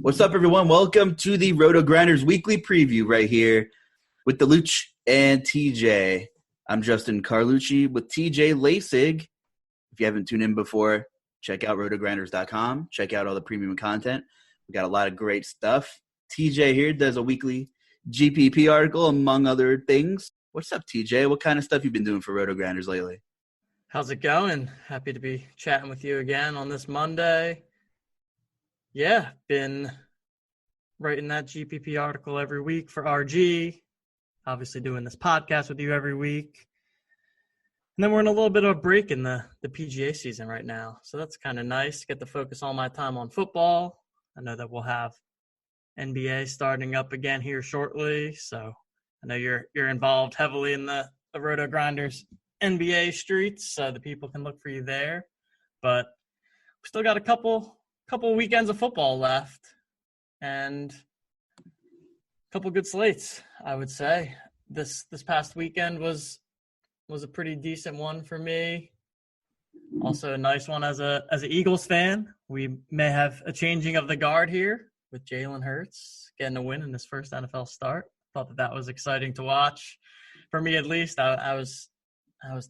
What's up, everyone? Welcome to the RotoGrinders weekly preview right here with TheLuuch and TJ. I'm Justin Carlucci with TJ Laessig. If you haven't tuned in before, check out RotoGrinders.com. Check out all the premium content. We got a lot of great stuff. TJ here does a weekly GPP article, among other things. What's up, TJ? What kind of stuff you been doing for RotoGrinders lately? How's it going? Happy to be chatting with you again on this Monday. Yeah, been writing that GPP article every week for RG. Obviously doing this podcast with you every week. And then we're in a little bit of a break in the PGA season right now. So that's kind of nice. Get to focus all my time on football. I know that we'll have NBA starting up again here shortly. So I know you're involved heavily in the RotoGrinders NBA streets, so the people can look for you there. But we still got a couple weekends of football left and a couple good slates, I would say. This past weekend was a pretty decent one for me. Also a nice one as an Eagles fan. We may have a changing of the guard here with Jalen Hurts getting a win in his first NFL start. Thought that was exciting to watch. For me, at least, I was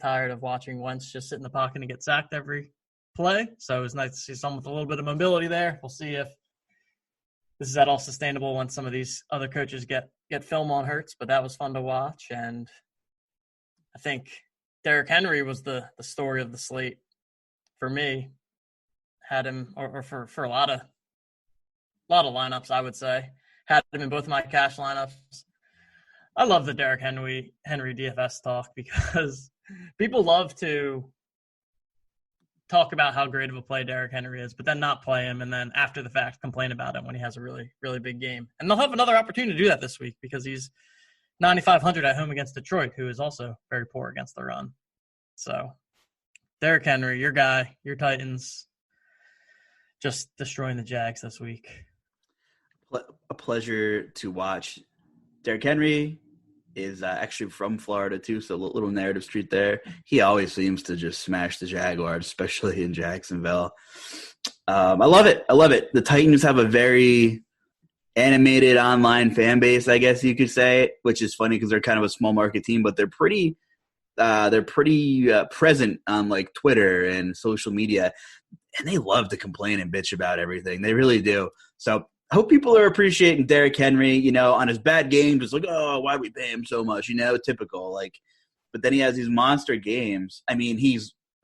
tired of watching Wentz just sit in the pocket and get sacked every play. So it was nice to see someone with a little bit of mobility there. We'll see if this is at all sustainable when some of these other coaches get film on Hurts, but that was fun to watch. And I think Derrick Henry was the story of the slate for me. Had him, or for a lot of lineups, I would say. Had him in both of my cash lineups. I love the Derrick Henry DFS talk because people love to talk about how great of a play Derrick Henry is, but then not play him, and then after the fact complain about him when he has a really, really big game. And they'll have another opportunity to do that this week because he's 9,500 at home against Detroit, who is also very poor against the run. So Derrick Henry, your guy, your Titans, just destroying the Jags this week. A pleasure to watch. Derrick Henry is actually from Florida, too, so a little narrative street there. He always seems to just smash the Jaguars, especially in Jacksonville. I love it. The Titans have a very animated online fan base, I guess you could say, which is funny because they're kind of a small market team, but they're pretty present on like Twitter and social media, and they love to complain and bitch about everything. They really do. So I hope people are appreciating Derrick Henry, on his bad games. It's like, oh, why we pay him so much? Typical. But then he has these monster games. I mean,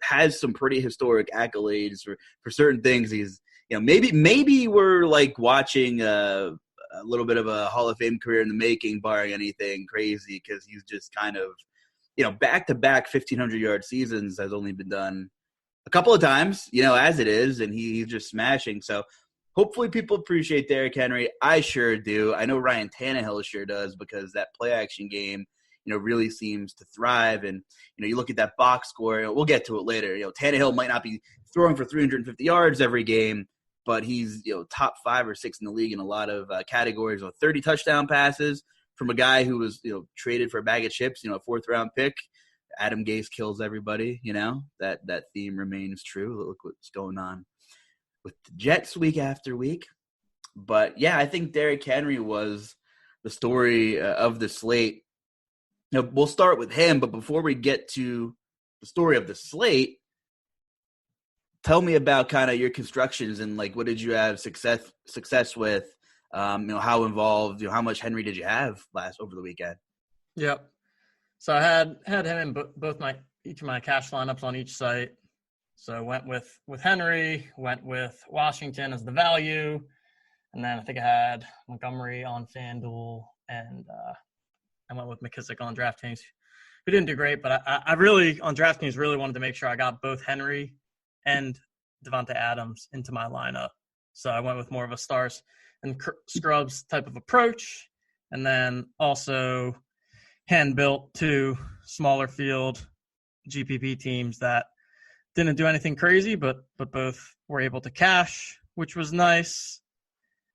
has some pretty historic accolades for certain things. He's, maybe we're like watching a little bit of a Hall of Fame career in the making, barring anything crazy, because he's just kind of, back-to-back 1,500-yard seasons has only been done a couple of times, as it is, and he's just smashing. So hopefully people appreciate Derrick Henry. I sure do. I know Ryan Tannehill sure does because that play-action game, really seems to thrive. And, you look at that box score. We'll get to it later. Tannehill might not be throwing for 350 yards every game, but he's, top 5 or 6 in the league in a lot of categories with 30 touchdown passes from a guy who was, traded for a bag of chips, a fourth-round pick. Adam Gase kills everybody, that theme remains true. Look what's going on with the Jets week after week. But, yeah, I think Derrick Henry was the story of the slate. We'll start with him, but before we get to the story of the slate, tell me about kind of your constructions and, what did you have success with? How involved, how much Henry did you have over the weekend? Yep. So I had him in each of my cash lineups on each site. So I went with Henry, went with Washington as the value, and then I think I had Montgomery on FanDuel, and I went with McKissick on DraftKings, who didn't do great, but I really, on DraftKings, really wanted to make sure I got both Henry and Devontae Adams into my lineup. So I went with more of a stars and scrubs type of approach, and then also hand-built 2 smaller field GPP teams that didn't do anything crazy, but both were able to cash, which was nice,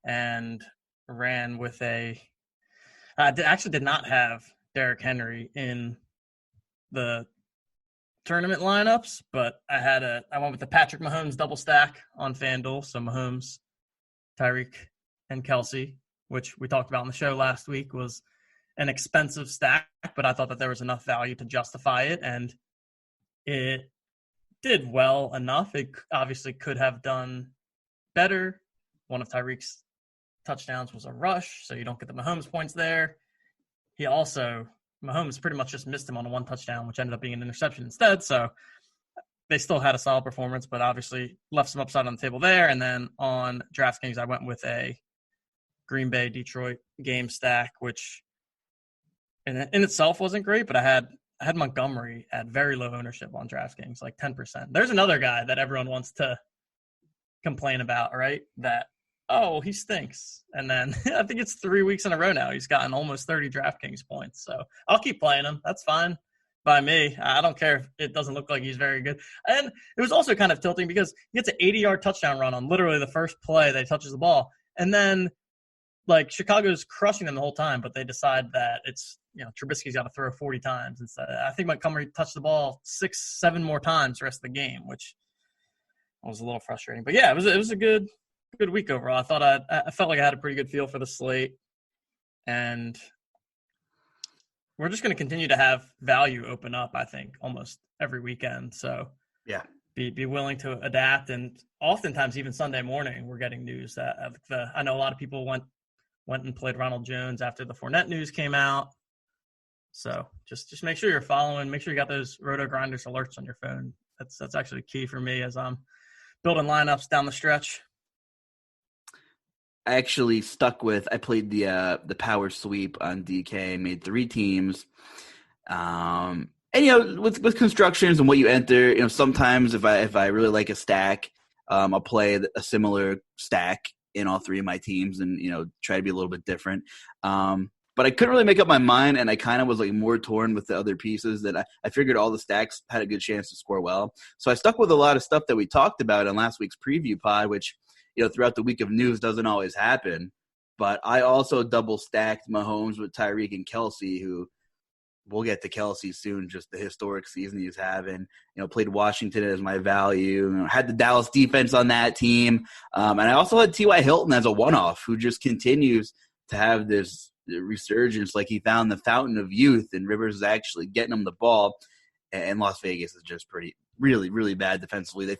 and ran with I actually did not have Derrick Henry in the tournament lineups, but I went with the Patrick Mahomes double stack on FanDuel. So Mahomes, Tyreek and Kelsey, which we talked about on the show last week, was an expensive stack, but I thought that there was enough value to justify it, and it did well enough. It obviously could have done better. One of Tyreek's touchdowns was a rush, so you don't get the Mahomes points there. Mahomes pretty much just missed him on a one touchdown, which ended up being an interception instead. So they still had a solid performance, but obviously left some upside on the table there. And then on DraftKings, I went with a Green Bay Detroit game stack, which in itself wasn't great, but I had Montgomery at very low ownership on DraftKings, like 10%. There's another guy that everyone wants to complain about, right? That, oh, he stinks. And then I think it's 3 weeks in a row now. He's gotten almost 30 DraftKings points. So I'll keep playing him. That's fine by me. I don't care if it doesn't look like he's very good. And it was also kind of tilting because he gets an 80-yard touchdown run on literally the first play that he touches the ball. And then, like, Chicago's crushing them the whole time, but they decide that it's, Trubisky's got to throw 40 times instead. I think Montgomery touched the ball 6-7 more times the rest of the game, which was a little frustrating. But yeah, it was a good week overall. I felt like I had a pretty good feel for the slate, and we're just going to continue to have value open up, I think, almost every weekend. So yeah, be willing to adapt, and oftentimes even Sunday morning we're getting news that I know a lot of people went and played Ronald Jones after the Fournette news came out. So just make sure you're following. Make sure you got those RotoGrinders alerts on your phone. That's actually key for me as I'm building lineups down the stretch. I actually I played the power sweep on DK, made 3 teams. And with constructions and what you enter, sometimes if I really like a stack, I'll play a similar stack in all 3 of my teams and try to be a little bit different. But I couldn't really make up my mind, and I kind of was like more torn with the other pieces that I figured all the stacks had a good chance to score well. So I stuck with a lot of stuff that we talked about in last week's preview pod, which throughout the week of news doesn't always happen. But I also double stacked Mahomes with Tyreek and Kelsey, who we'll get to Kelsey soon, just the historic season he's having. Played Washington as my value. Had the Dallas defense on that team. And I also had T.Y. Hilton as a one-off, who just continues to have this resurgence, like he found the fountain of youth, and Rivers is actually getting him the ball. And Las Vegas is just really, really bad defensively.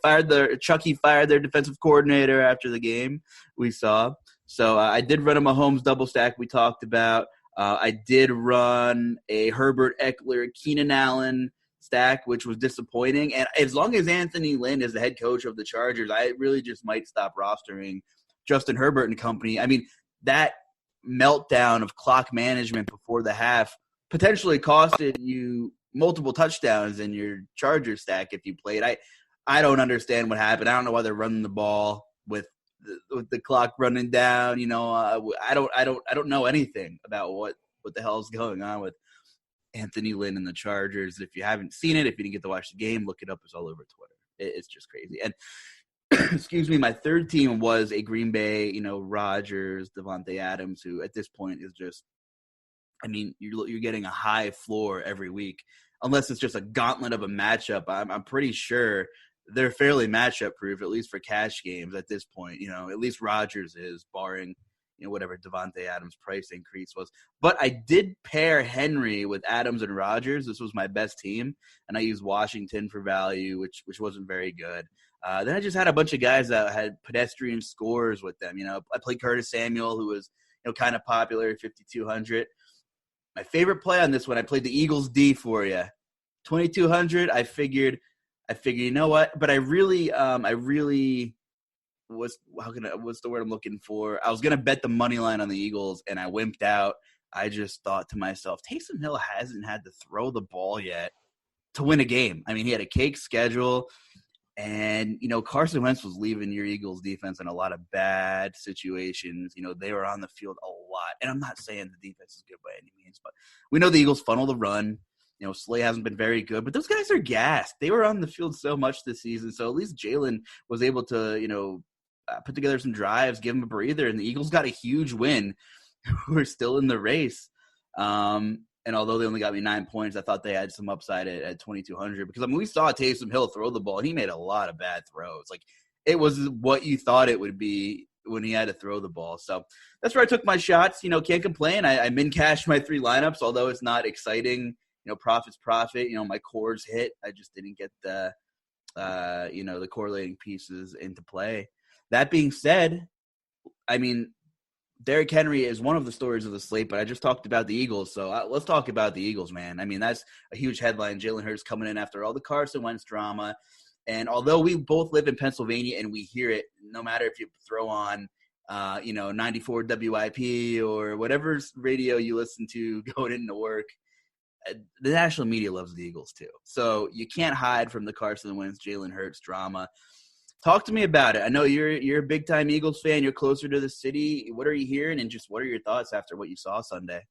Chucky fired their defensive coordinator after the game, we saw. So I did run a Mahomes double stack we talked about. I did run a Herbert, Eckler, Keenan Allen stack, which was disappointing. And as long as Anthony Lynn is the head coach of the Chargers, I really just might stop rostering Justin Herbert and company. I mean, that meltdown of clock management before the half potentially costed you multiple touchdowns in your Chargers stack if you played. I don't understand what happened. I don't know why they're running the ball with the clock running down. I don't know anything about what the hell is going on with Anthony Lynn and the Chargers. If you haven't seen it, if you didn't get to watch the game, look it up. It's all over Twitter. It's just crazy. And excuse me, my third team was a Green Bay, Rodgers, Devontae Adams, who at this point is just, you're getting a high floor every week, unless it's just a gauntlet of a matchup. I'm pretty sure they're fairly matchup proof, at least for cash games at this point. At least Rodgers is, barring whatever Devontae Adams' price increase was. But I did pair Henry with Adams and Rodgers. This was my best team, and I used Washington for value, which wasn't very good. Then I just had a bunch of guys that had pedestrian scores with them. I played Curtis Samuel, who was kind of popular at 5,200. My favorite play on this one, I played the Eagles D for you, 2,200. I figured, you know what? But I really what's the word I'm looking for? I was gonna bet the money line on the Eagles, and I wimped out. I just thought to myself, Taysom Hill hasn't had to throw the ball yet to win a game. He had a cake schedule. And, Carson Wentz was leaving your Eagles defense in a lot of bad situations. They were on the field a lot. And I'm not saying the defense is good by any means, but we know the Eagles funnel the run. Slay hasn't been very good, but those guys are gassed. They were on the field so much this season. So at least Jalen was able to, put together some drives, give him a breather. And the Eagles got a huge win. We're still in the race. And although they only got me 9 points, I thought they had some upside at 2,200 because, we saw Taysom Hill throw the ball, and he made a lot of bad throws. Like, it was what you thought it would be when he had to throw the ball. So that's where I took my shots. Can't complain. I min-cashed my 3 lineups, although it's not exciting. Profit's profit. My cores hit. I just didn't get the correlating pieces into play. That being said, I mean, Derrick Henry is one of the stories of the slate, but I just talked about the Eagles, so let's talk about the Eagles, man. I mean, that's a huge headline. Jalen Hurts coming in after all the Carson Wentz drama. And although we both live in Pennsylvania and we hear it, no matter if you throw on, 94 WIP or whatever radio you listen to going into work, the national media loves the Eagles too. So you can't hide from the Carson Wentz, Jalen Hurts drama. Talk to me about it. I know you're a big-time Eagles fan. You're closer to the city. What are you hearing, and just what are your thoughts after what you saw Sunday?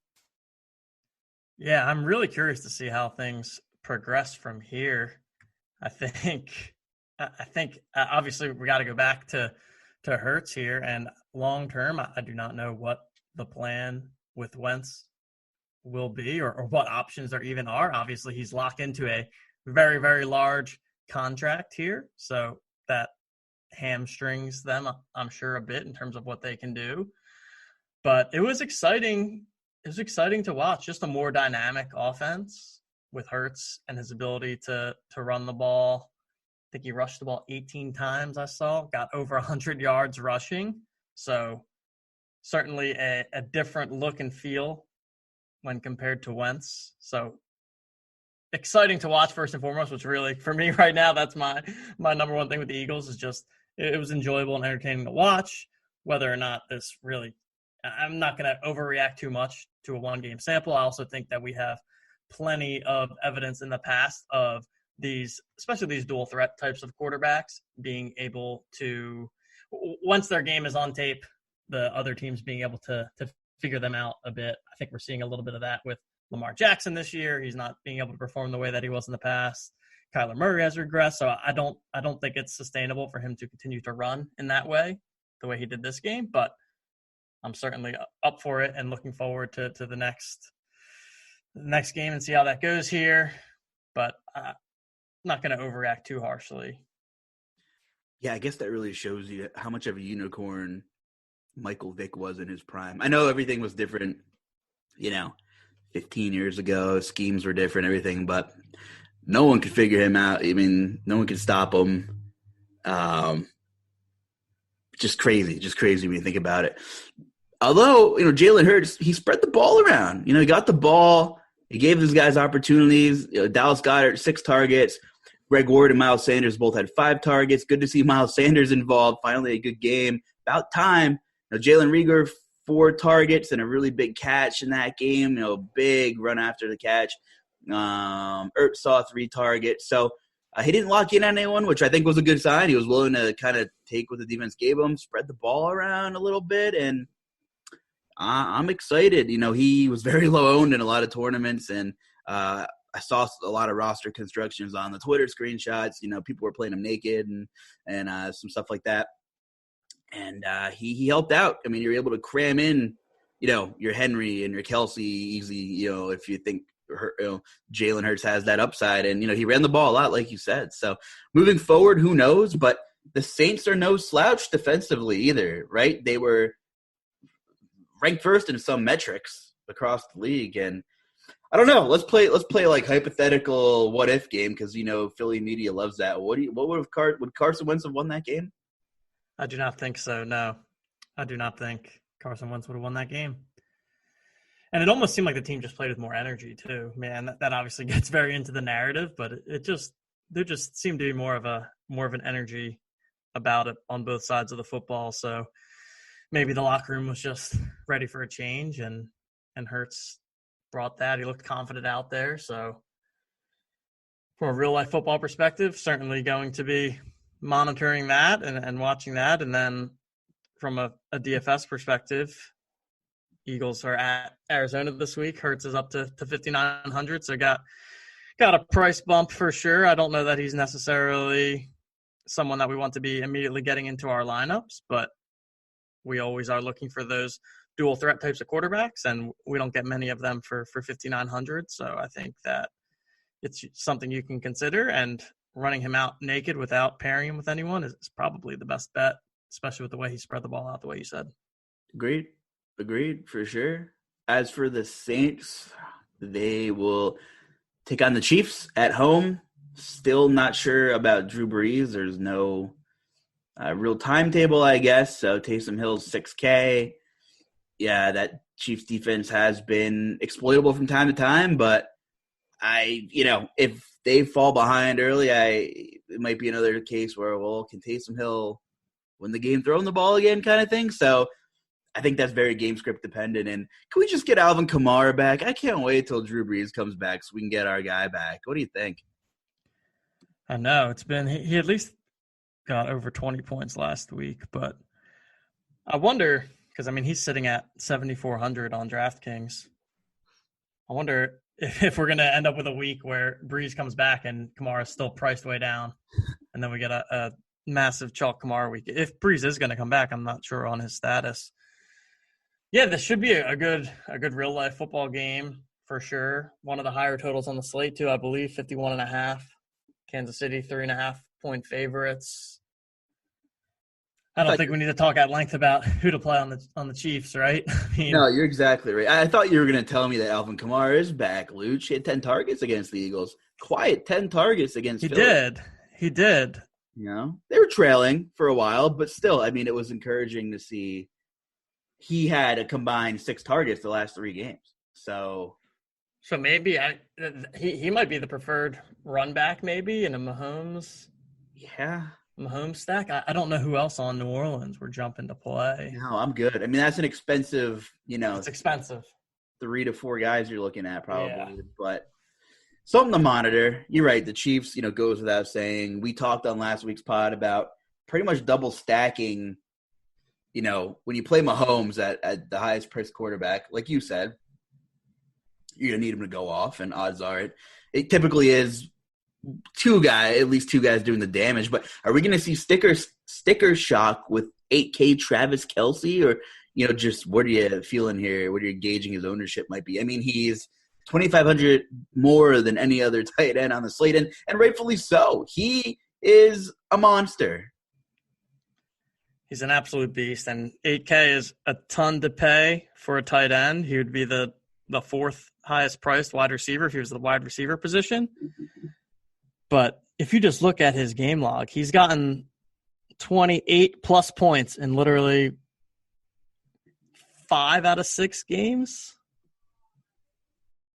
Yeah, I'm really curious to see how things progress from here. I think obviously we got to go back to Hurts here, and long term, I do not know what the plan with Wentz will be or what options there even are. Obviously, he's locked into a very, very large contract here, so that hamstrings them, I'm sure, a bit in terms of what they can do. But it was exciting. It was exciting to watch. Just a more dynamic offense with Hurts and his ability to run the ball. I think he rushed the ball 18 times, I saw. Got over 100 yards rushing. So certainly a different look and feel when compared to Wentz. So exciting to watch first and foremost, which really, for me right now, that's my number one thing with the Eagles is just it was enjoyable and entertaining to watch. Whether or not this really – I'm not going to overreact too much to a one-game sample. I also think that we have plenty of evidence in the past of these, especially these dual threat types of quarterbacks, being able to – once their game is on tape, the other teams being able to figure them out a bit. I think we're seeing a little bit of that with Lamar Jackson this year. He's not being able to perform the way that he was in the past. Kyler Murray has regressed, so I don't think it's sustainable for him to continue to run in that way, the way he did this game. But I'm certainly up for it and looking forward to the next game and see how that goes here. But I'm not going to overreact too harshly. Yeah, I guess that really shows you how much of a unicorn Michael Vick was in his prime. I know everything was different, 15 years ago. Schemes were different, everything, but no one could figure him out. I mean, no one could stop him. Just crazy when you think about it. Although, Jalen Hurts, he spread the ball around. He got the ball. He gave these guys opportunities. Dallas Goedert, 6 targets. Greg Ward and Miles Sanders both had 5 targets. Good to see Miles Sanders involved. Finally a good game. About time. Jalen Reagor, 4 targets and a really big catch in that game. Big run after the catch. Ertz saw 3 targets. So he didn't lock in on anyone, which I think was a good sign. He was willing to kind of take what the defense gave him, spread the ball around a little bit, and I'm excited. He was very low owned in a lot of tournaments, and I saw a lot of roster constructions on the Twitter screenshots. People were playing him naked and some stuff like that. And he helped out. I mean, you're able to cram in, your Henry and your Kelsey easy, if you think Jalen Hurts has that upside. And, he ran the ball a lot, like you said. So moving forward, who knows? But the Saints are no slouch defensively either, right? They were ranked first in some metrics across the league. And I don't know. Let's play like hypothetical what if game because Philly media loves that. Would Carson Wentz have won that game? I do not think so. No, I do not think Carson Wentz would have won that game. And it almost seemed like the team just played with more energy too. Man, that obviously gets very into the narrative, but there just seemed to be more of an energy about it on both sides of the football. So maybe the locker room was just ready for a change, and Hurts brought that. He looked confident out there. So from a real life football perspective, certainly going to be monitoring that and watching that. And then from a DFS perspective, Eagles are at Arizona this week. Hurts is up to 5,900, so got a price bump for sure. I don't know that he's necessarily someone that we want to be immediately getting into our lineups, but we always are looking for those dual threat types of quarterbacks, and we don't get many of them for 5,900. So I think that it's something you can consider, and running him out naked without pairing him with anyone is probably the best bet especially with the way he spread the ball out, the way you said. Agreed for sure. As for the Saints, they will take on the Chiefs at home. Still not sure about Drew Brees. There's no real timetable, I guess. So Taysom Hill's 6K. Yeah, that Chiefs defense has been exploitable from time to time, but if they fall behind early, it might be another case where, can Taysom Hill win the game throwing the ball again kind of thing? So I think that's very game script dependent. And can we just get Alvin Kamara back? I can't wait till Drew Brees comes back so we can get our guy back. What do you think? I know it's been, he at least got over 20 points last week, but I wonder, because he's sitting at 7,400 on DraftKings. I wonder if we're going to end up with a week where Brees comes back and Kamara's still priced way down, and then we get a massive chalk Kamara week. If Brees is going to come back, I'm not sure on his status. Yeah, this should be a good real life football game for sure. One of the higher totals on the slate too, I believe, 51.5. Kansas City 3.5 point favorites. I don't think we need to talk at length about who to play on the Chiefs, right? No, you're exactly right. I thought you were going to tell me that Alvin Kamara is back, Luch. He had 10 targets against the Eagles. Quiet 10 targets against Philly. He did. They were trailing for a while, but still, it was encouraging to see he had a combined 6 targets the last 3 games. So maybe he might be the preferred run back maybe in a Mahomes. Yeah. Mahomes stack. I don't know who else on New Orleans we're jumping to play. No, I'm good. That's an expensive, It's expensive. 3 to 4 guys you're looking at probably. Yeah. But something to monitor. You're right. The Chiefs, goes without saying. We talked on last week's pod about pretty much double stacking, when you play Mahomes at the highest priced quarterback, like you said, you're going to need him to go off, and odds are it typically is at least two guys doing the damage. But are we going to see sticker shock with 8K Travis Kelce, or just what are you feeling here? What are you gauging his ownership might be? He's 2,500 more than any other tight end on the slate, and rightfully so. He is a monster. He's an absolute beast, and 8K is a ton to pay for a tight end. He would be the 4th highest priced wide receiver if he was the wide receiver position. But if you just look at his game log, he's gotten 28 plus points in literally 5 out of 6 games.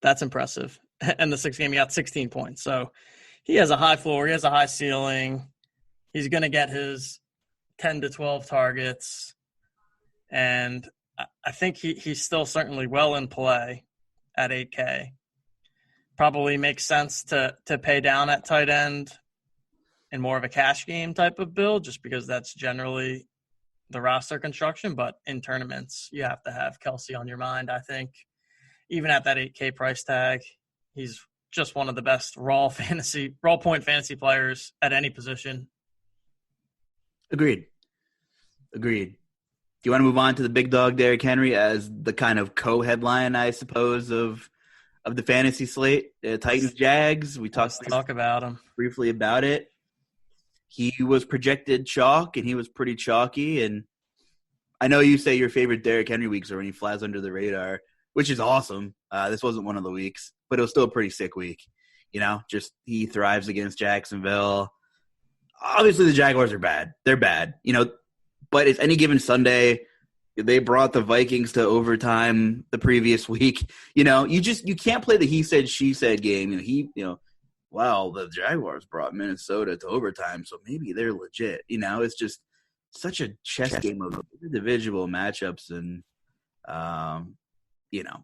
That's impressive. And the 6th game, he got 16 points. So he has a high floor. He has a high ceiling. He's going to get his 10 to 12 targets. And I think he's still certainly well in play at 8K. Probably makes sense to pay down at tight end in more of a cash game type of build, just because that's generally the roster construction. But in tournaments, you have to have Kelce on your mind, I think. Even at that 8K price tag, he's just one of the best raw point fantasy players at any position. Agreed. Do you want to move on to the big dog Derrick Henry as the kind of co-headline, I suppose, of the fantasy slate? Titans Jags. We talked about him briefly about it. He was projected chalk, and he was pretty chalky. And I know you say your favorite Derrick Henry weeks are when he flies under the radar, which is awesome. This wasn't one of the weeks, but it was still a pretty sick week. Just he thrives against Jacksonville. Obviously, the Jaguars are bad. They're bad. But it's any given Sunday. They brought the Vikings to overtime the previous week. You can't play the he said, she said game. The Jaguars brought Minnesota to overtime, so maybe they're legit. It's just such a chess game of individual matchups. And,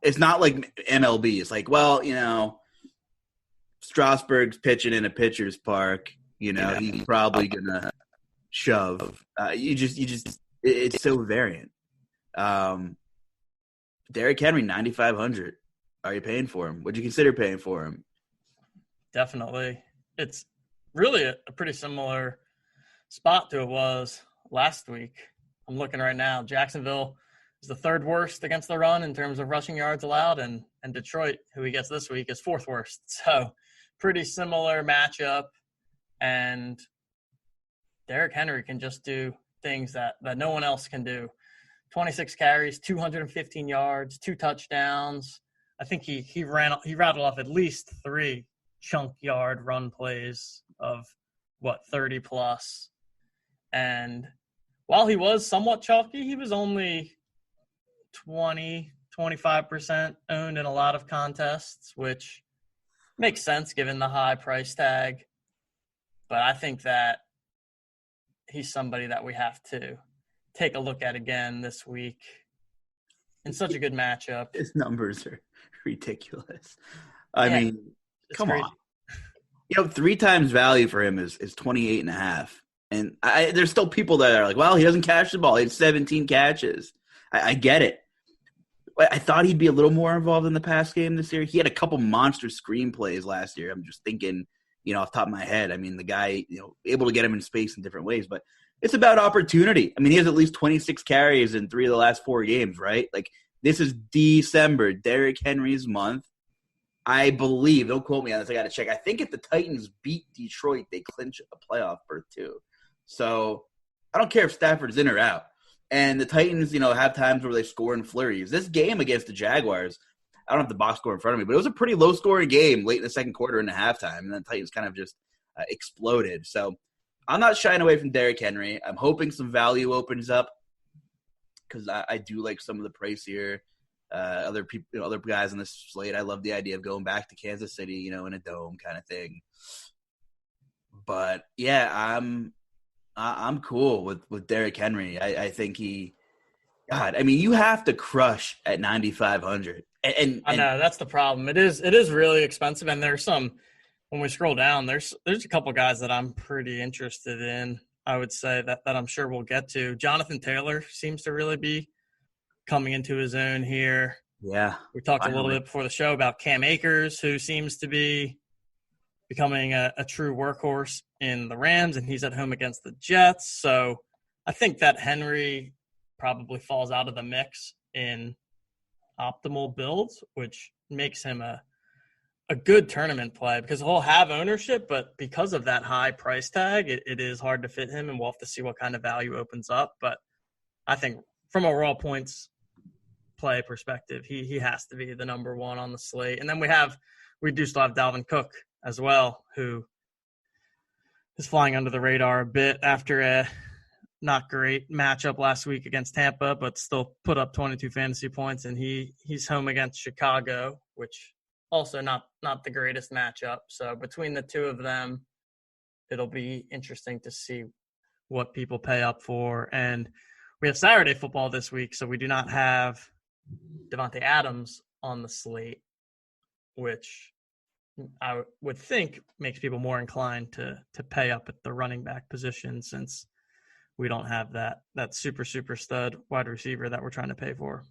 it's not like MLB. It's like, Strasburg's pitching in a pitcher's park. He's probably going to shove. It's so variant. Derrick Henry, 9,500. Are you paying for him? Would you consider paying for him? Definitely. It's really a pretty similar spot to it was last week. I'm looking right now. Jacksonville is the 3rd worst against the run in terms of rushing yards allowed, and Detroit, who he gets this week, is 4th worst. So pretty similar matchup, and Derrick Henry can just do things that no one else can do. 26 carries, 215 yards, 2 touchdowns. I think he rattled off at least 3 chunk yard run plays of 30 plus. And while he was somewhat chalky, he was only 25% owned in a lot of contests, which makes sense given the high price tag. But I think that he's somebody that we have to take a look at again this week in such a good matchup. His numbers are ridiculous. I mean, come crazy. on. 3 times value for him is 28.5. And there's still people that are like, well, he doesn't catch the ball. He had 17 catches. I get it. I thought he'd be a little more involved in the pass game this year. He had a couple monster screenplays last year. I'm just thinking, off the top of my head. I mean, the guy, able to get him in space in different ways. But it's about opportunity. I mean, he has at least 26 carries in 3 of the last 4 games, right? Like, this is December, Derrick Henry's month. I believe, don't quote me on this, I got to check. I think if the Titans beat Detroit, they clinch a playoff berth too. So I don't care if Stafford's in or out. And the Titans, have times where they score in flurries. This game against the Jaguars, I don't have the box score in front of me, but it was a pretty low-scoring game late in the second quarter and a halftime, and then the Titans kind of just exploded. So I'm not shying away from Derrick Henry. I'm hoping some value opens up because I do like some of the pricier other people, other guys on this slate. I love the idea of going back to Kansas City, in a dome kind of thing. But yeah, I'm cool with Derrick Henry. I think you have to crush at 9,500. And I know that's the problem. It is really expensive, and there's some. When we scroll down, there's a couple guys that I'm pretty interested in. I would say that I'm sure we'll get to. Jonathan Taylor seems to really be coming into his own here. Yeah, we talked a little bit before the show about Cam Akers, who seems to be becoming a true workhorse in the Rams, and he's at home against the Jets. So I think that Henry probably falls out of the mix in optimal builds, which makes him a good tournament play because he'll have ownership, but because of that high price tag, it is hard to fit him, and we'll have to see what kind of value opens up. But I think from a raw points play perspective, he has to be the number one on the slate. And then we do still have Dalvin Cook as well, who is flying under the radar a bit after a not great matchup last week against Tampa, but still put up 22 fantasy points, and he's home against Chicago, which also not the greatest matchup. So between the two of them, it'll be interesting to see what people pay up for. And we have Saturday football this week, so we do not have Devontae Adams on the slate, which I would think makes people more inclined to pay up at the running back position since we don't have that super stud wide receiver that we're trying to pay for.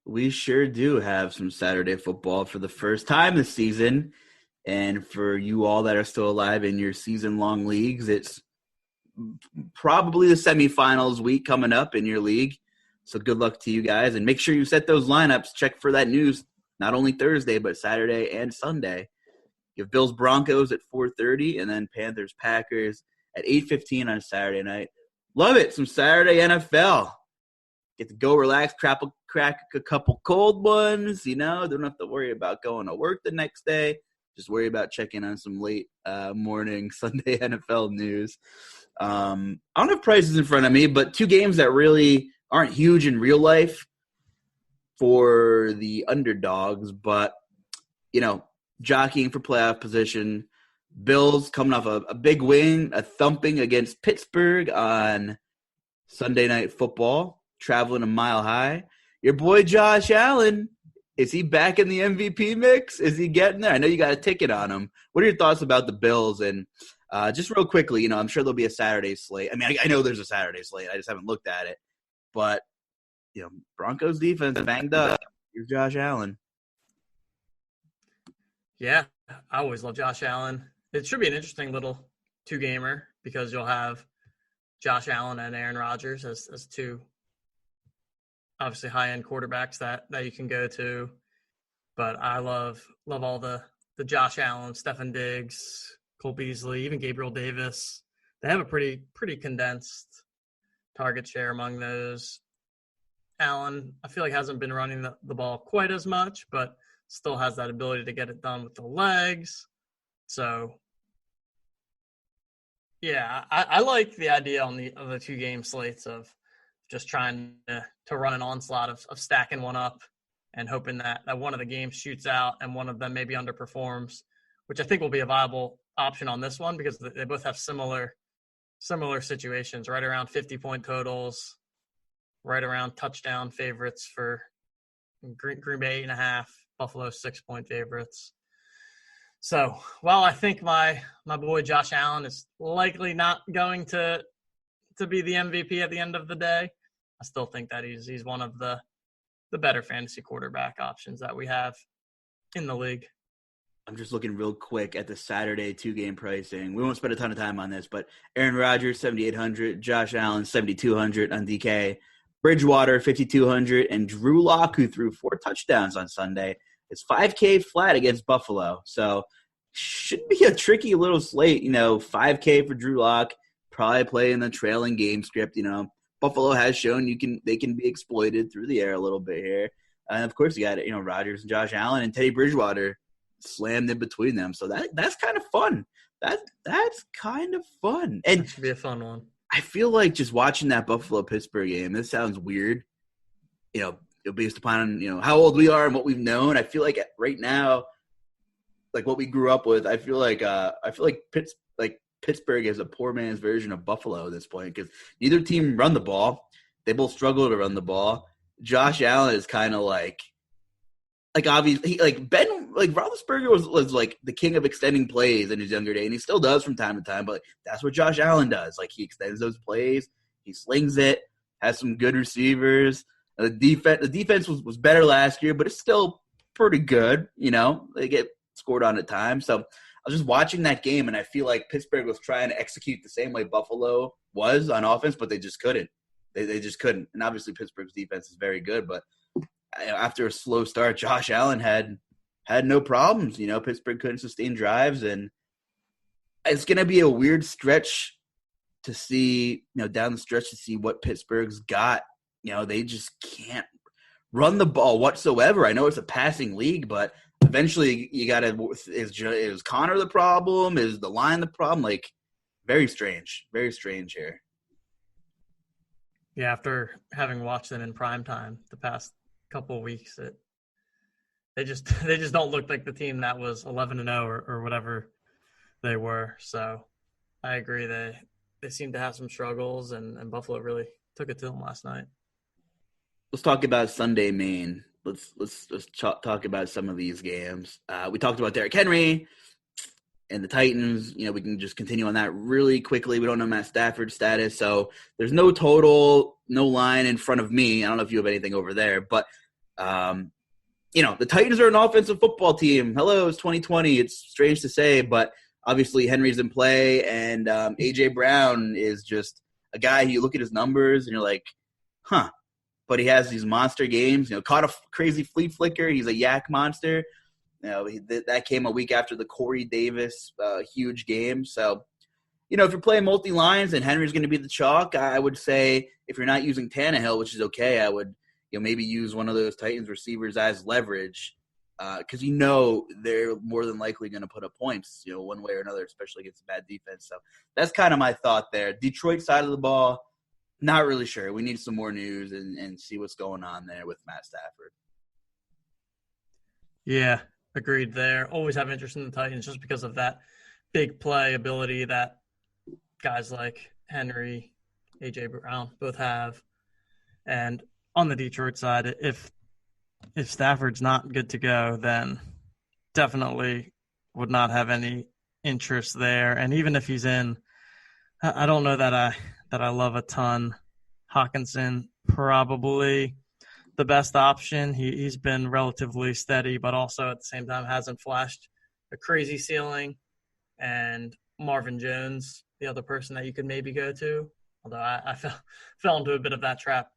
We sure do have some Saturday football for the first time this season. And for you all that are still alive in your season-long leagues, it's probably the semifinals week coming up in your league. So good luck to you guys. And make sure you set those lineups. Check for that news, not only Thursday, but Saturday and Sunday. You have Bills-Broncos at 4:30, and then Panthers-Packers at 8:15 on Saturday night. Love it. Some Saturday NFL. Get to go relax, crack a couple cold ones, Don't have to worry about going to work the next day. Just worry about checking on some late morning Sunday NFL news. I don't have prices in front of me, but 2 games that really aren't huge in real life for the underdogs, but, jockeying for playoff position. Bills coming off a big win, a thumping against Pittsburgh on Sunday Night Football, traveling a mile high. Your boy Josh Allen, is he back in the MVP mix? Is he getting there? I know you got a ticket on him. What are your thoughts about the Bills? And just real quickly, I'm sure there'll be a Saturday slate. I mean, I know there's a Saturday slate. I just haven't looked at it. But, Broncos defense banged up. Here's Josh Allen. Yeah, I always love Josh Allen. It should be an interesting little 2-gamer because you'll have Josh Allen and Aaron Rodgers as 2 obviously high-end quarterbacks that you can go to. But I love all the Josh Allen, Stefon Diggs, Cole Beasley, even Gabriel Davis. They have a pretty condensed target share among those. Allen, I feel like hasn't been running the ball quite as much, but still has that ability to get it done with the legs. So, yeah, I like the idea of the 2-game slates of just trying to run an onslaught of stacking one up and hoping that one of the games shoots out and one of them maybe underperforms, which I think will be a viable option on this one because they both have similar situations, right around 50-point totals, right around touchdown favorites for Green Bay 8.5, Buffalo 6-point favorites. So while I think my boy Josh Allen is likely not going to be the MVP at the end of the day, I still think that he's one of the better fantasy quarterback options that we have in the league. I'm just looking real quick at the Saturday 2-game pricing. We won't spend a ton of time on this, but Aaron Rodgers, 7,800, Josh Allen, 7,200 on DK, Bridgewater, 5,200, and Drew Lock, who threw 4 touchdowns on Sunday, is 5K flat against Buffalo. So should be a tricky little slate, 5K for Drew Lock, probably play in the trailing game script. Buffalo has shown they can be exploited through the air a little bit here. And of course you got Rodgers and Josh Allen and Teddy Bridgewater slammed in between them. So that's kind of fun. That's kind of fun. And that should be a fun one. I feel like just watching that Buffalo-Pittsburgh game, this sounds weird, based upon, how old we are and what we've known. I feel like right now, like what we grew up with, I feel like Pittsburgh is a poor man's version of Buffalo at this point because neither team run the ball. They both struggle to run the ball. Josh Allen is kind of like obviously Roethlisberger was like the king of extending plays in his younger day, and he still does from time to time. But that's what Josh Allen does. Like he extends those plays, he slings it, has some good receivers. The defense was better last year, but it's still pretty good. They get scored on at times. So I was just watching that game, and I feel like Pittsburgh was trying to execute the same way Buffalo was on offense, but they just couldn't. They just couldn't. And obviously Pittsburgh's defense is very good, but after a slow start, Josh Allen had no problems. Pittsburgh couldn't sustain drives, and it's going to be a weird stretch to see, down the stretch to see what Pittsburgh's got. They just can't run the ball whatsoever. I know it's a passing league, but eventually you got to – is Connor the problem? Is the line the problem? Like, very strange here. Yeah, after having watched them in primetime the past couple of weeks, they just don't look like the team that was 11-0 or whatever they were. So I agree they seem to have some struggles, and Buffalo really took it to them last night. Let's talk about Sunday Maine. Let's talk about some of these games. We talked about Derrick Henry and the Titans. We can just continue on that really quickly. We don't know Matt Stafford's status, so there's no total, no line in front of me. I don't know if you have anything over there, but the Titans are an offensive football team. Hello, it's 2020. It's strange to say, but obviously Henry's in play, and A.J. Brown is just a guy who you look at his numbers and you're like, huh. But he has these monster games. Caught a crazy flea flicker. He's a yak monster. That came a week after the Corey Davis huge game. So, if you're playing multi-lines and Henry's going to be the chalk, I would say if you're not using Tannehill, which is okay, I would maybe use one of those Titans receivers as leverage because they're more than likely going to put up points, one way or another, especially against a bad defense. So that's kind of my thought there. Detroit side of the ball, not really sure. We need some more news and see what's going on there with Matt Stafford. Yeah, agreed there. Always have interest in the Titans just because of that big play ability that guys like Henry, A.J. Brown both have. And on the Detroit side, if Stafford's not good to go, then definitely would not have any interest there. And even if he's in, I don't know that I love a ton. Hawkinson, probably the best option. He's been relatively steady, but also at the same time hasn't flashed a crazy ceiling. And Marvin Jones, the other person that you could maybe go to, although I fell into a bit of that trap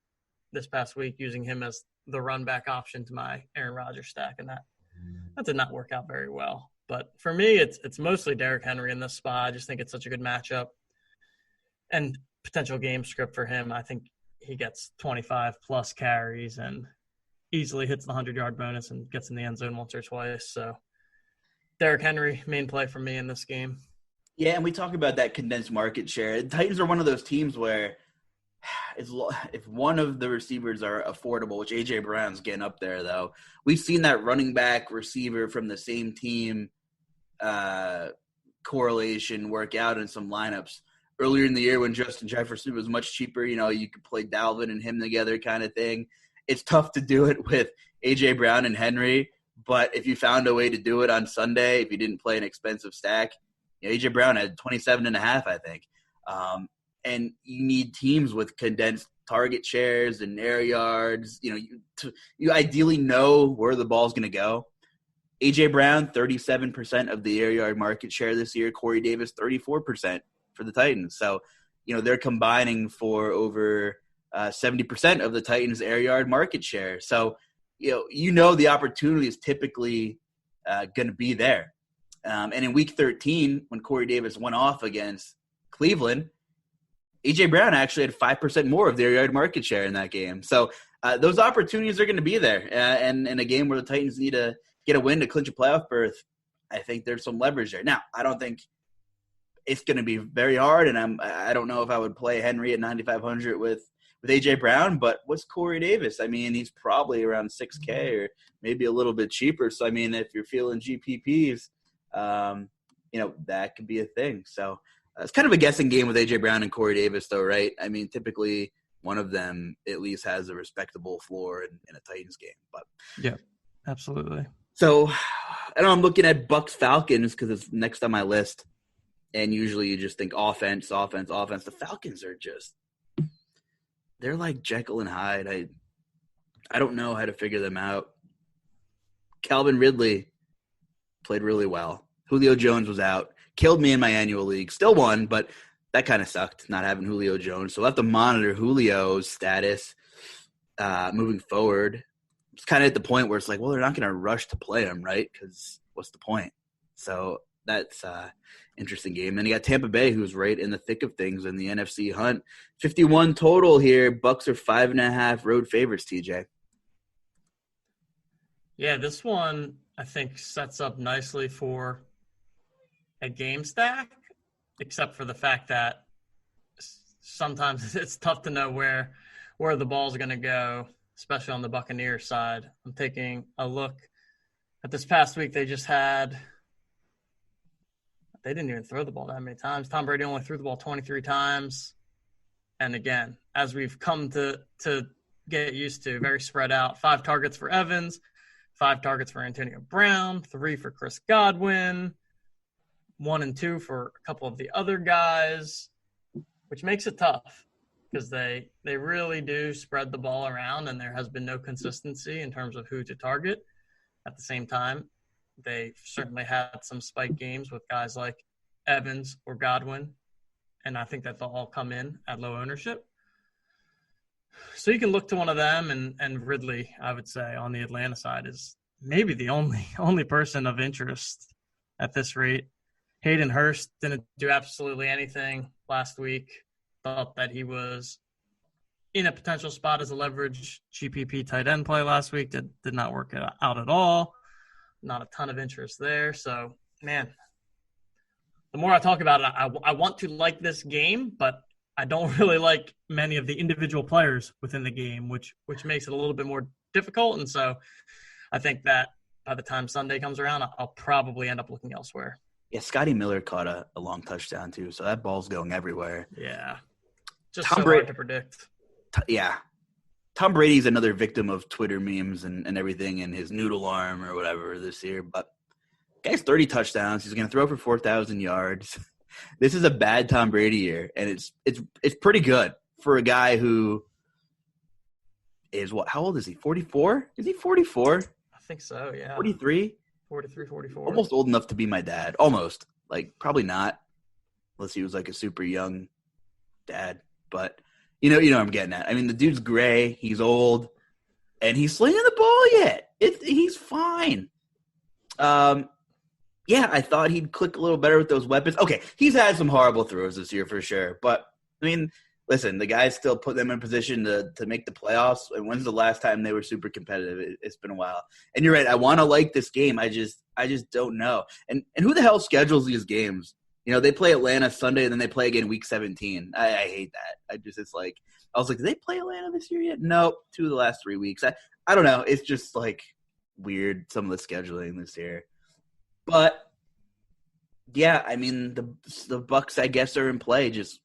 this past week using him as the run back option to my Aaron Rodgers stack, and that did not work out very well. But for me, it's mostly Derrick Henry in this spot. I just think it's such a good matchup. and potential game script for him, I think he gets 25 plus carries and easily hits the 100-yard bonus and gets in the end zone once or twice. So Derrick Henry, main play for me in this game. Yeah, and we talk about that condensed market share. The Titans are one of those teams where if one of the receivers are affordable, which A.J. Brown's getting up there, though, we've seen that running back receiver from the same team correlation work out in some lineups. Earlier in the year when Justin Jefferson was much cheaper, you could play Dalvin and him together kind of thing. It's tough to do it with A.J. Brown and Henry, but if you found a way to do it on Sunday, if you didn't play an expensive stack, A.J. Brown had 27.5, I think. And you need teams with condensed target shares and air yards. You ideally know where the ball's going to go. A.J. Brown, 37% of the air yard market share this year. Corey Davis, 34% for the Titans. So, they're combining for over 70% of the Titans' air yard market share. So, the opportunity is typically going to be there. And in Week 13, when Corey Davis went off against Cleveland, A.J. Brown actually had 5% more of their yard market share in that game. So those opportunities are going to be there. And in a game where the Titans need to get a win to clinch a playoff berth, I think there's some leverage there. Now, I don't think it's going to be very hard, and I don't know if I would play Henry at 9,500 with A.J. Brown, but what's Corey Davis? I mean, he's probably around $6K or maybe a little bit cheaper. So, I mean, if you're feeling GPPs, that could be a thing. So it's kind of a guessing game with A.J. Brown and Corey Davis, though, right? I mean, typically one of them at least has a respectable floor in a Titans game. But yeah, absolutely. So I'm looking at Bucks-Falcons because it's next on my list. And usually you just think offense. The Falcons are just – they're like Jekyll and Hyde. I don't know how to figure them out. Calvin Ridley played really well. Julio Jones was out. Killed me in my annual league. Still won, but that kind of sucked not having Julio Jones. So we'll have to monitor Julio's status moving forward. It's kind of at the point where it's like, well, they're not going to rush to play him, right? Because what's the point? So that's interesting game. Then you got Tampa Bay, who's right in the thick of things in the NFC hunt. 51 total here. Bucks are 5.5 road favorites, TJ. Yeah, this one I think sets up nicely for a game stack, except for the fact that sometimes it's tough to know where the ball's going to go, especially on the Buccaneers side. I'm taking a look at this past week. They didn't even throw the ball that many times. Tom Brady only threw the ball 23 times. And again, as we've come to get used to, very spread out. 5 targets for Evans, 5 targets for Antonio Brown, 3 for Chris Godwin, 1 and 2 for a couple of the other guys, which makes it tough because they really do spread the ball around, and there has been no consistency in terms of who to target. At the same time, they certainly had some spike games with guys like Evans or Godwin, and I think that they'll all come in at low ownership. So you can look to one of them, and Ridley, I would say, on the Atlanta side is maybe the only person of interest at this rate. Hayden Hurst didn't do absolutely anything last week. Thought that he was in a potential spot as a leverage GPP tight end play last week. Did not work out at all. Not a ton of interest there. So, man, the more I talk about it, I want to like this game, but I don't really like many of the individual players within the game, which makes it a little bit more difficult. And so I think that by the time Sunday comes around, I'll probably end up looking elsewhere. Yeah, Scotty Miller caught a long touchdown too, so that ball's going everywhere. Yeah. Just so hard to predict. Yeah. Tom Brady's another victim of Twitter memes and everything and his noodle arm or whatever this year. But guy's 30 touchdowns. He's going to throw for 4,000 yards. This is a bad Tom Brady year, and it's pretty good for a guy who is what? How old is he? 44? Is he 44? I think so, yeah. 43? 43, 44. Almost old enough to be my dad. Almost. Like, probably not. Unless he was like a super young dad. But you know what I'm getting at. I mean, the dude's gray. He's old. And he's slinging the ball yet. He's fine. Yeah, I thought he'd click a little better with those weapons. Okay, he's had some horrible throws this year for sure. But I mean, listen, the guys still put them in position to make the playoffs. And when's the last time they were super competitive? It's been a while. And you're right. I want to like this game. I just don't know. And who the hell schedules these games? They play Atlanta Sunday and then they play again week 17. I hate that. I was like, did they play Atlanta this year yet? Nope. 2 of the last 3 weeks. I don't know. It's just like weird, some of the scheduling this year. But yeah, I mean, the Bucks, I guess, are in play. Just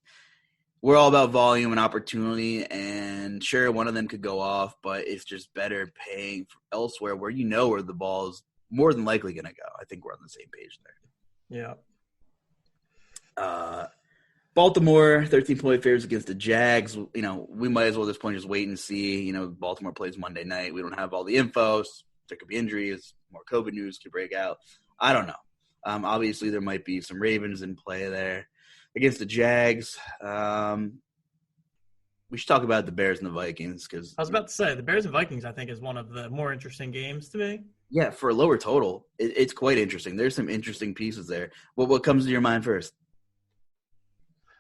we're all about volume and opportunity, and sure, one of them could go off, but it's just better paying elsewhere where where the ball is more than likely going to go. I think we're on the same page there. Yeah. Baltimore, 13-point favorites against the Jags. We might as well at this point just wait and see. Baltimore plays Monday night. We don't have all the info. There could be injuries. More COVID news could break out. I don't know. Obviously, there might be some Ravens in play there against the Jags. We should talk about the Bears and the Vikings because I was about to say the Bears and Vikings, I think, is one of the more interesting games to me. Yeah, for a lower total, it's quite interesting. There's some interesting pieces there. What comes to your mind first?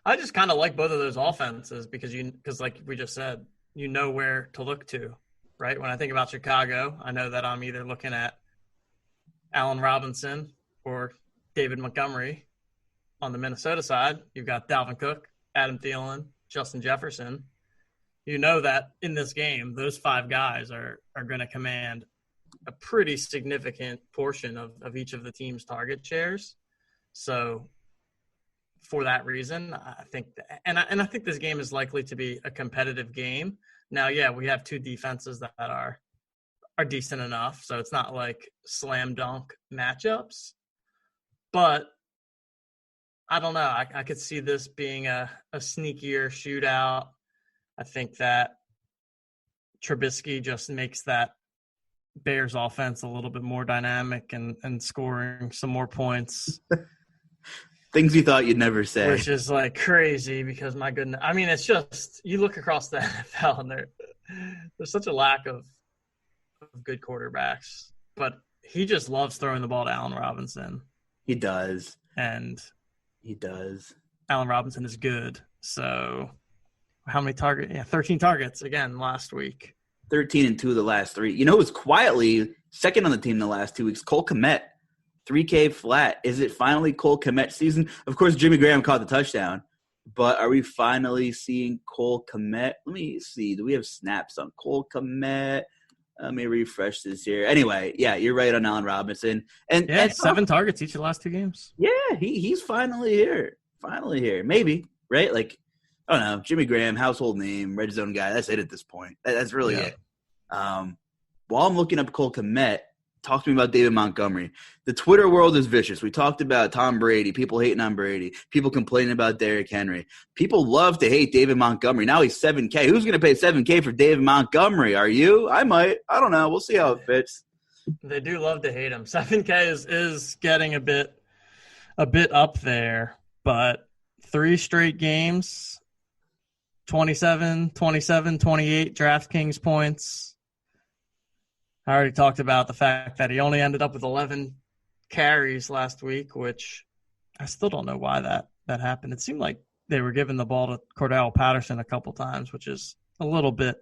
I just kind of like both of those offenses because like we just said, where to look to, right? When I think about Chicago, I know that I'm either looking at Allen Robinson or David Montgomery. On the Minnesota side, you've got Dalvin Cook, Adam Thielen, Justin Jefferson. That in this game, those 5 guys are going to command a pretty significant portion of each of the team's target shares. So for that reason, I think I think this game is likely to be a competitive game. Now, yeah, we have 2 defenses that are decent enough, so it's not like slam dunk matchups. But I don't know. I could see this being a sneakier shootout. I think that Trubisky just makes that Bears offense a little bit more dynamic and scoring some more points. Things you thought you'd never say. Which is like crazy because, my goodness. I mean, it's just you look across the NFL and there's such a lack of good quarterbacks. But he just loves throwing the ball to Allen Robinson. He does. And he does. Allen Robinson is good. So how many targets? Yeah, 13 targets again last week. 13 and 2 of the last 3. It was quietly second on the team the last 2 weeks. Cole Kmet, 3K flat. Is it finally Cole Kmet season? Of course, Jimmy Graham caught the touchdown. But are we finally seeing Cole Kmet? Let me see. Do we have snaps on Cole Kmet? Let me refresh this here. Anyway, yeah, you're right on Allen Robinson. And 7 targets each of the last 2 games. Yeah, he's finally here. Finally here. Maybe, right? Like, I don't know. Jimmy Graham, household name, red zone guy. That's it at this point. That's really it. While I'm looking up Cole Kmet, talk to me about David Montgomery. The Twitter world is vicious. We talked about Tom Brady, people hating on Brady, people complaining about Derrick Henry. People love to hate David Montgomery. Now he's $7K. Who's going to pay $7K for David Montgomery? Are you? I might. I don't know. We'll see how it fits. They do love to hate him. $7K is getting a bit up there, but 3 straight games, 27, 28 DraftKings points. I already talked about the fact that he only ended up with 11 carries last week, which I still don't know why that happened. It seemed like they were giving the ball to Cordell Patterson a couple times, which is a little bit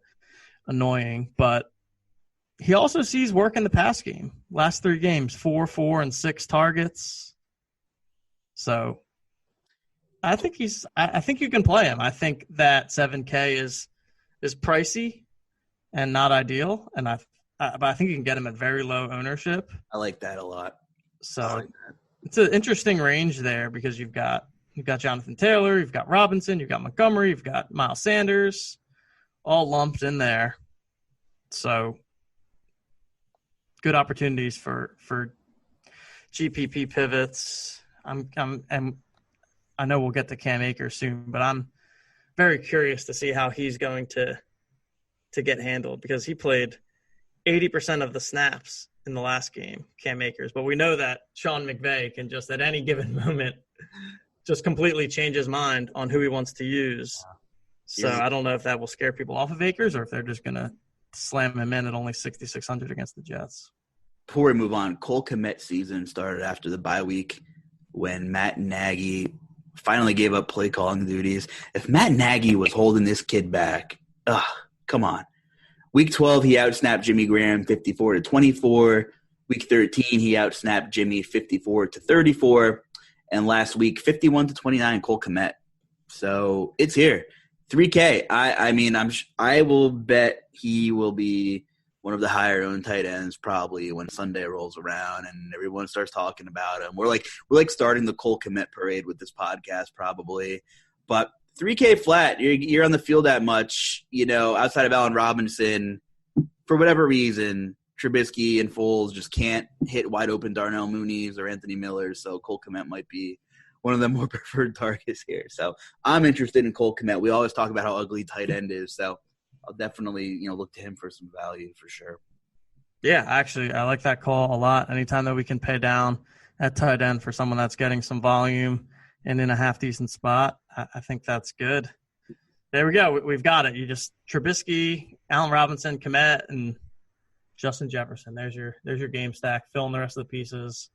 annoying. But he also sees work in the pass game. Last 3 games, 4, 4, and 6 targets. So I think you can play him. I think that $7K is pricey and not ideal, and but I think you can get him at very low ownership. I like that a lot. So it's an interesting range there because you've got Jonathan Taylor, you've got Robinson, you've got Montgomery, you've got Miles Sanders, all lumped in there. So good opportunities for GPP pivots. And I know we'll get to Cam Akers soon, but I'm very curious to see how he's going to get handled because he played 80% of the snaps in the last game, Cam Akers. But we know that Sean McVay can just at any given moment just completely change his mind on who he wants to use. So I don't know if that will scare people off of Akers or if they're just going to slam him in at only 6,600 against the Jets. Before we move on, Cole Kmet season started after the bye week when Matt Nagy finally gave up play calling duties. If Matt Nagy was holding this kid back, come on. Week 12, he outsnapped Jimmy Graham 54-24. Week 13, he outsnapped Jimmy 54-34. And last week, 51-29, Cole Kmet. So it's here. 3K. I will bet he will be one of the higher owned tight ends probably when Sunday rolls around and everyone starts talking about him. We're like starting the Cole Kmet parade with this podcast probably. But 3K flat, you're on the field that much, outside of Allen Robinson, for whatever reason, Trubisky and Foles just can't hit wide open Darnell Mooney's or Anthony Miller's, so Cole Kmet might be one of the more preferred targets here. So I'm interested in Cole Kmet. We always talk about how ugly tight end is, so I'll definitely look to him for some value for sure. Yeah, actually, I like that call a lot. Anytime that we can pay down at tight end for someone that's getting some volume and in a half-decent spot, I think that's good. There we go. We've got it. You just Trubisky, Allen Robinson, Kmet, and Justin Jefferson. There's your game stack. Fill in the rest of the pieces.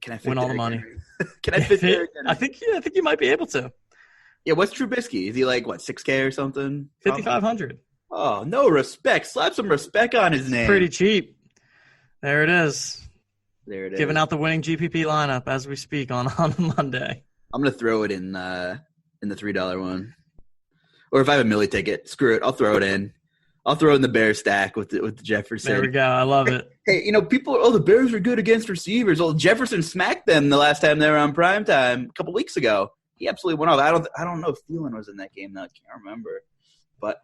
Can I fit win all the money? Can I fit Derrick Henry? I think you might be able to. Yeah, what's Trubisky? Is he like, 6K or something? 5,500. Oh, no respect. Slap some respect on his name. Pretty cheap. There it is. There it is. Giving out the winning GPP lineup as we speak on Monday. I'm going to throw it in the $3 one. Or if I have a Millie ticket, screw it. I'll throw it in. I'll throw in the Bears stack with the Jefferson. There we go. I love it. Hey, people are, the Bears are good against receivers. Well, Jefferson smacked them the last time they were on primetime a couple weeks ago. He absolutely went off. I don't know if Thielen was in that game, though. I can't remember. But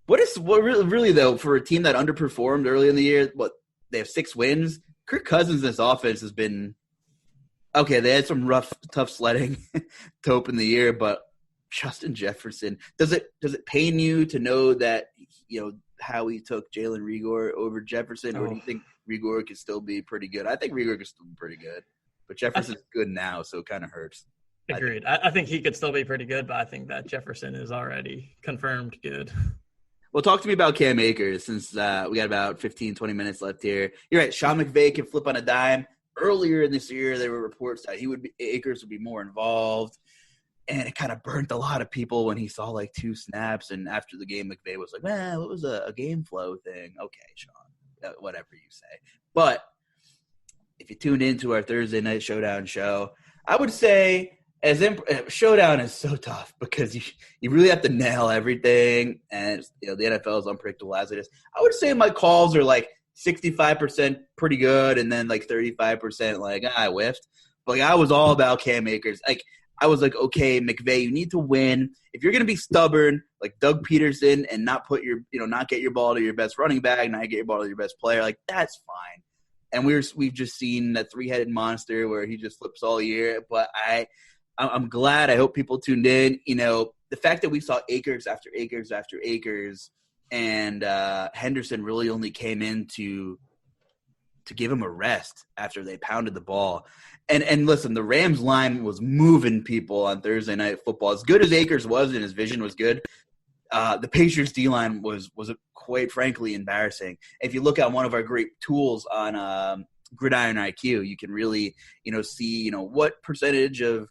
what really, though, for a team that underperformed early in the year, they have 6 wins? Kirk Cousins' this offense has been – okay, they had some tough sledding to open the year, but Justin Jefferson, does it pain you to know that, how he took Jalen Reagor over Jefferson, or do you think Reagor could still be pretty good? I think Reagor could still be pretty good, but Jefferson's good now, so it kind of hurts. Agreed. I think he could still be pretty good, but I think that Jefferson is already confirmed good. Well, talk to me about Cam Akers since we got about 15, 20 minutes left here. You're right. Sean McVay can flip on a dime. Earlier in this year, there were reports that Akers would be more involved, and it kind of burnt a lot of people when he saw 2 snaps. And after the game, McVay was like, "Well, it was a game flow thing." Okay, Sean, whatever you say. But if you tuned into our Thursday night showdown show, I would say showdown is so tough because you really have to nail everything, and the NFL is unpredictable as it is. I would say my calls are 65% pretty good, and then 35% I whiffed. But I was all about Cam Akers. I was like, okay, McVay, you need to win. If you're gonna be stubborn, like Doug Peterson, and not put not get your ball to your best running back, not get your ball to your best player, that's fine. And we've just seen that 3-headed monster where he just flips all year. But I'm glad. I hope people tuned in. The fact that we saw Akers after Akers after Akers, and Henderson really only came in to give him a rest after they pounded the ball. And listen, the Rams line was moving people on Thursday Night Football. As good as Akers was and his vision was good, the Patriots D-line was quite frankly embarrassing. If you look at one of our great tools on Gridiron IQ, you can really see what percentage of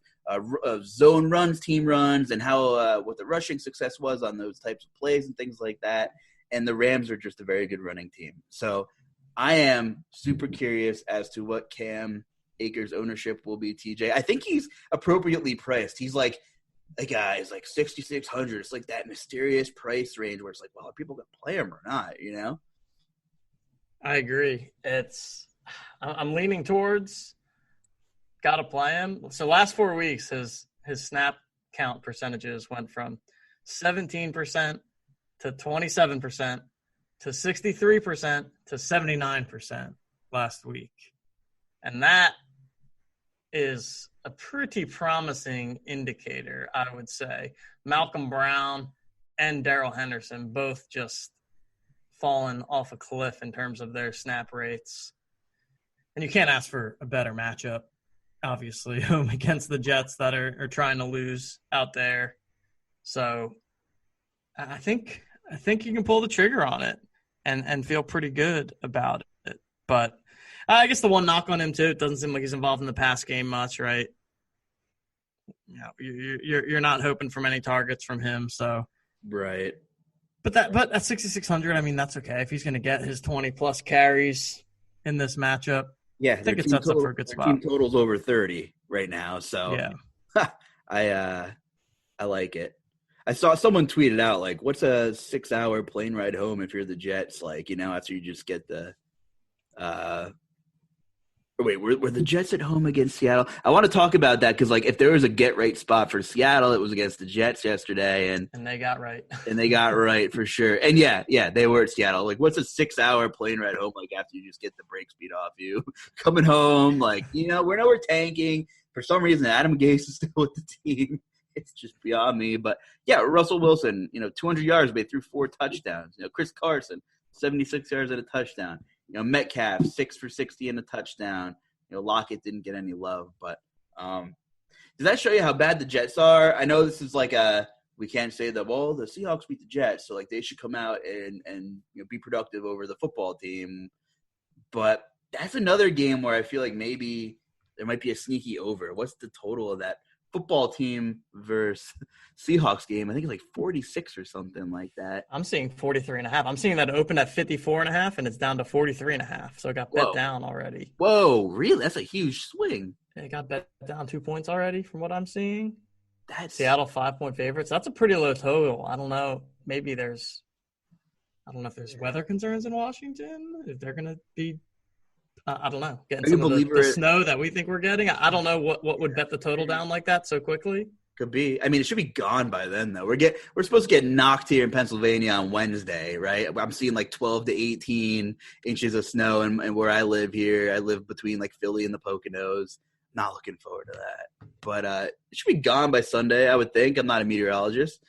zone runs, team runs, and how what the rushing success was on those types of plays and things like that. And the Rams are just a very good running team. So I am super curious as to what Cam Akers ownership will be, TJ. I think he's appropriately priced. He's a guy is 6,600. It's that mysterious price range where it's well, are people going to play him or not, I agree. I'm leaning towards got to play him. So last 4 weeks, his snap count percentages went from 17% to 27% to 63% to 79% last week. And that is a pretty promising indicator, I would say. Malcolm Brown and Darrell Henderson both just fallen off a cliff in terms of their snap rates. And you can't ask for a better matchup, obviously, against the Jets that are trying to lose out there. So I think you can pull the trigger on it and feel pretty good about it. But I guess the one knock on him, too, it doesn't seem like he's involved in the pass game much, right? you're not hoping for many targets from him. So Right. But at 6,600, I mean, that's okay. If he's going to get his 20-plus carries in this matchup, Yeah, I think it sets up for a good their spot. team total's over 30 right now, so Yeah. I like it. I saw someone tweet it out, like, what's a 6-hour plane ride home if you're the Jets, like, after you just get the wait, were the Jets at home against Seattle? I want to talk about that because, like, if there was a get-right spot for Seattle, it was against the Jets yesterday, and they got right. And they got right for sure. And yeah, they were at Seattle. Like, what's a 6-hour plane ride home like after you just get the brakes beat off you? Coming home, like, we're tanking. For some reason, Adam Gase is still with the team. It's just beyond me. But yeah, Russell Wilson, 200 yards, but he threw 4 touchdowns. Chris Carson, 76 yards and a touchdown. Metcalf, 6 for 60 and a touchdown. Lockett didn't get any love. But does that show you how bad the Jets are? I know this is like we can't say that, well, the Seahawks beat the Jets, so like they should come out and be productive over the football team. But that's another game where I feel like maybe there might be a sneaky over. What's the total of that football team versus Seahawks game? I think it's like 46 or something like that. I'm seeing 43.5. I'm seeing that open at 54.5, and it's down to 43.5. So it got bet down already. Whoa, really? That's a huge swing. It got bet down 2 points already from what I'm seeing. That's Seattle 5-point favorites. That's a pretty low total. I don't know. Maybe I don't know if there's weather concerns in Washington. If they're going to be, I don't know, getting some of the snow that we think we're getting. I don't know what would bet the total down like that so quickly. Could be. I mean, it should be gone by then, though. We're supposed to get knocked here in Pennsylvania on Wednesday, right? I'm seeing like 12 to 18 inches of snow, and where I live here, I live between like Philly and the Poconos. Not looking forward to that. But it should be gone by Sunday, I would think. I'm not a meteorologist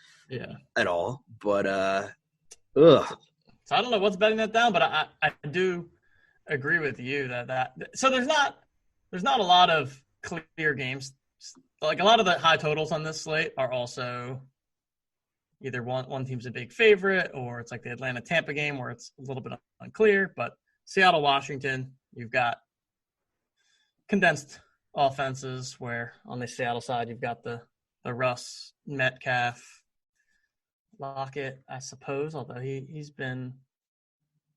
at all. But, ugh. So I don't know what's betting that down, but I do agree with you that so there's not a lot of clear games. Like a lot of the high totals on this slate are also either one team's a big favorite or it's like the Atlanta-Tampa game where it's a little bit unclear. But Seattle-Washington, you've got condensed offenses where on the Seattle side you've got the Russ, Metcalf, Lockett, I suppose, although he's been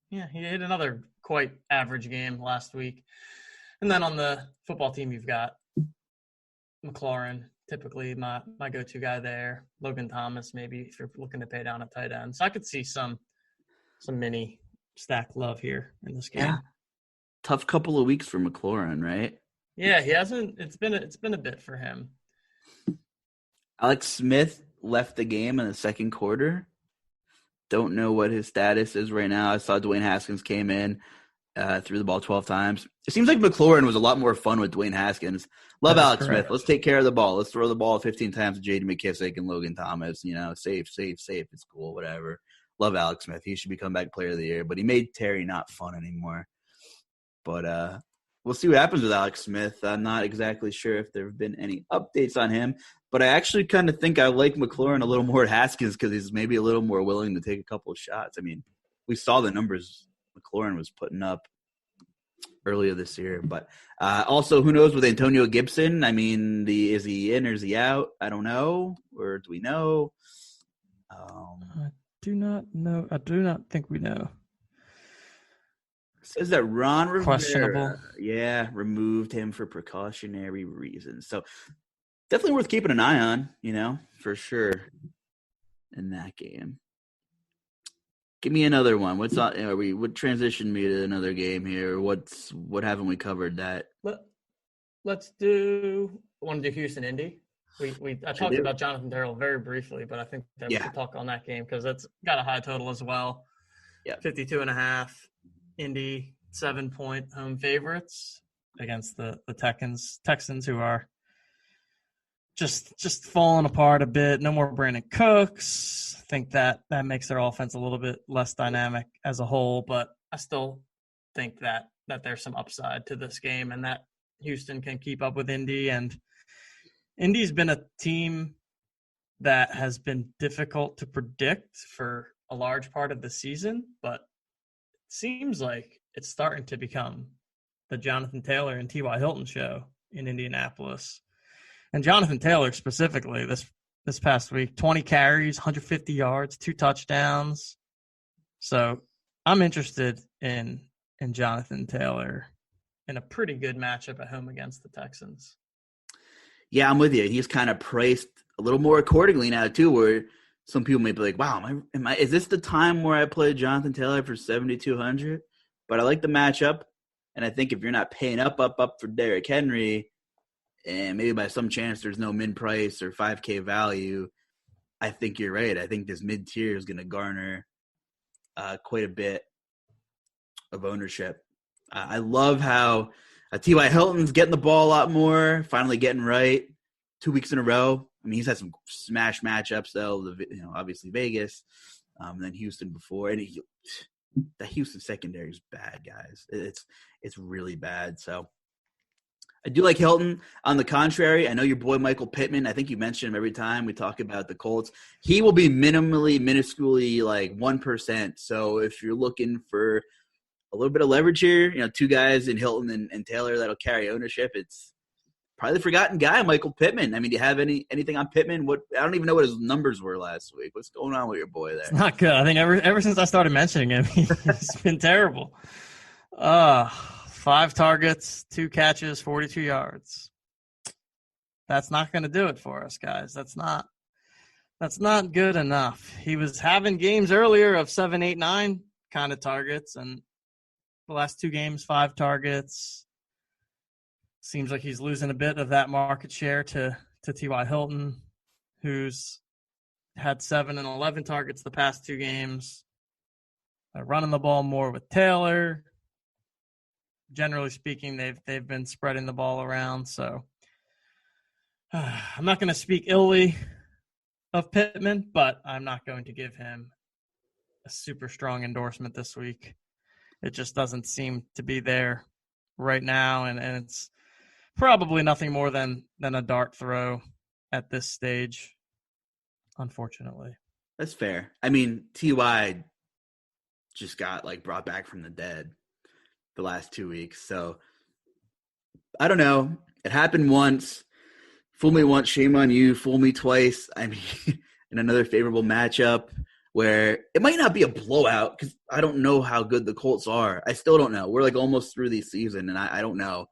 he hit another quite average game last week. And then on the football team you've got McLaurin, typically my go-to guy there. Logan Thomas, maybe if you're looking to pay down a tight end. So I could see some mini stack love here in this game. Yeah. Tough couple of weeks for McLaurin, right? Yeah, he hasn't. It's been a bit for him. Alex Smith left the game in the second quarter. Don't know what his status is right now. I saw Dwayne Haskins came in, threw the ball 12 times. It seems like McLaurin was a lot more fun with Dwayne Haskins. Love Alex Smith. Let's take care of the ball. Let's throw the ball 15 times to J.D. McKissick and Logan Thomas. Safe. It's cool, whatever. Love Alex Smith. He should be comeback player of the year. But he made Terry not fun anymore. But we'll see what happens with Alex Smith. I'm not exactly sure if there have been any updates on him. But I actually kind of think I like McLaurin a little more at Haskins because he's maybe a little more willing to take a couple of shots. I mean, we saw the numbers McLaurin was putting up earlier this year. But also, who knows with Antonio Gibson? I mean, is he in or is he out? I don't know. Or do we know? I do not know. I do not think we know. Says that Ron Rivera, questionable. Removed him for precautionary reasons. So definitely worth keeping an eye on, for sure in that game. Give me another one. What transition me to another game here? What haven't we covered that? Let's do. I want to do Houston Indy. I talked about Jonathan Darrell very briefly, but I think that we could talk on that game because it's got a high total as well. Yeah, 52.5. Indy 7-point home favorites against the Texans, who are just falling apart a bit. No more Brandon Cooks. I think that makes their offense a little bit less dynamic as a whole, but I still think that there's some upside to this game and that Houston can keep up with Indy. And Indy's been a team that has been difficult to predict for a large part of the season, but seems like it's starting to become the Jonathan Taylor and T.Y. Hilton show in Indianapolis, And Jonathan Taylor specifically this past week, 20 carries, 150 yards, 2 touchdowns. So I'm interested in Jonathan Taylor in a pretty good matchup at home against the Texans. Yeah, I'm with you. He's kind of priced a little more accordingly now too, where some people may be like, "Wow, is this the time where I play Jonathan Taylor for 7,200?" But I like the matchup, and I think if you're not paying up for Derrick Henry, and maybe by some chance there's no min price or 5K value, I think you're right. I think this mid tier is going to garner quite a bit of ownership. I love how T.Y. Hilton's getting the ball a lot more, finally getting right 2 weeks in a row. I mean, he's had some smash matchups, though, obviously Vegas, and then Houston before. And the Houston secondary is bad, guys. It's really bad. So I do like Hilton. On the contrary, I know your boy Michael Pittman. I think you mention him every time we talk about the Colts. He will be minusculely like 1%. So if you're looking for a little bit of leverage here, 2 guys in Hilton and Taylor that'll carry ownership, it's probably the forgotten guy, Michael Pittman. I mean, do you have anything on Pittman? I don't even know what his numbers were last week. What's going on with your boy there? It's not good. I think ever since I started mentioning him, he's been terrible. 5 targets, 2 catches, 42 yards. That's not going to do it for us, guys. That's not good enough. He was having games earlier of 7, 8, 9 kind of targets, and the last 2 games, 5 targets. Seems like he's losing a bit of that market share to T.Y. Hilton, who's had 7 and 11 targets the past 2 games. Running the ball more with Taylor. Generally speaking, they've been spreading the ball around. So I'm not going to speak illy of Pittman, but I'm not going to give him a super strong endorsement this week. It just doesn't seem to be there right now, and it's probably nothing more than a dart throw at this stage, unfortunately. That's fair. I mean, T.Y. just got brought back from the dead the last 2 weeks. So I don't know. It happened once. Fool me once, shame on you. Fool me twice. I mean, in another favorable matchup where it might not be a blowout because I don't know how good the Colts are. I still don't know. We're almost through the season, and I don't know.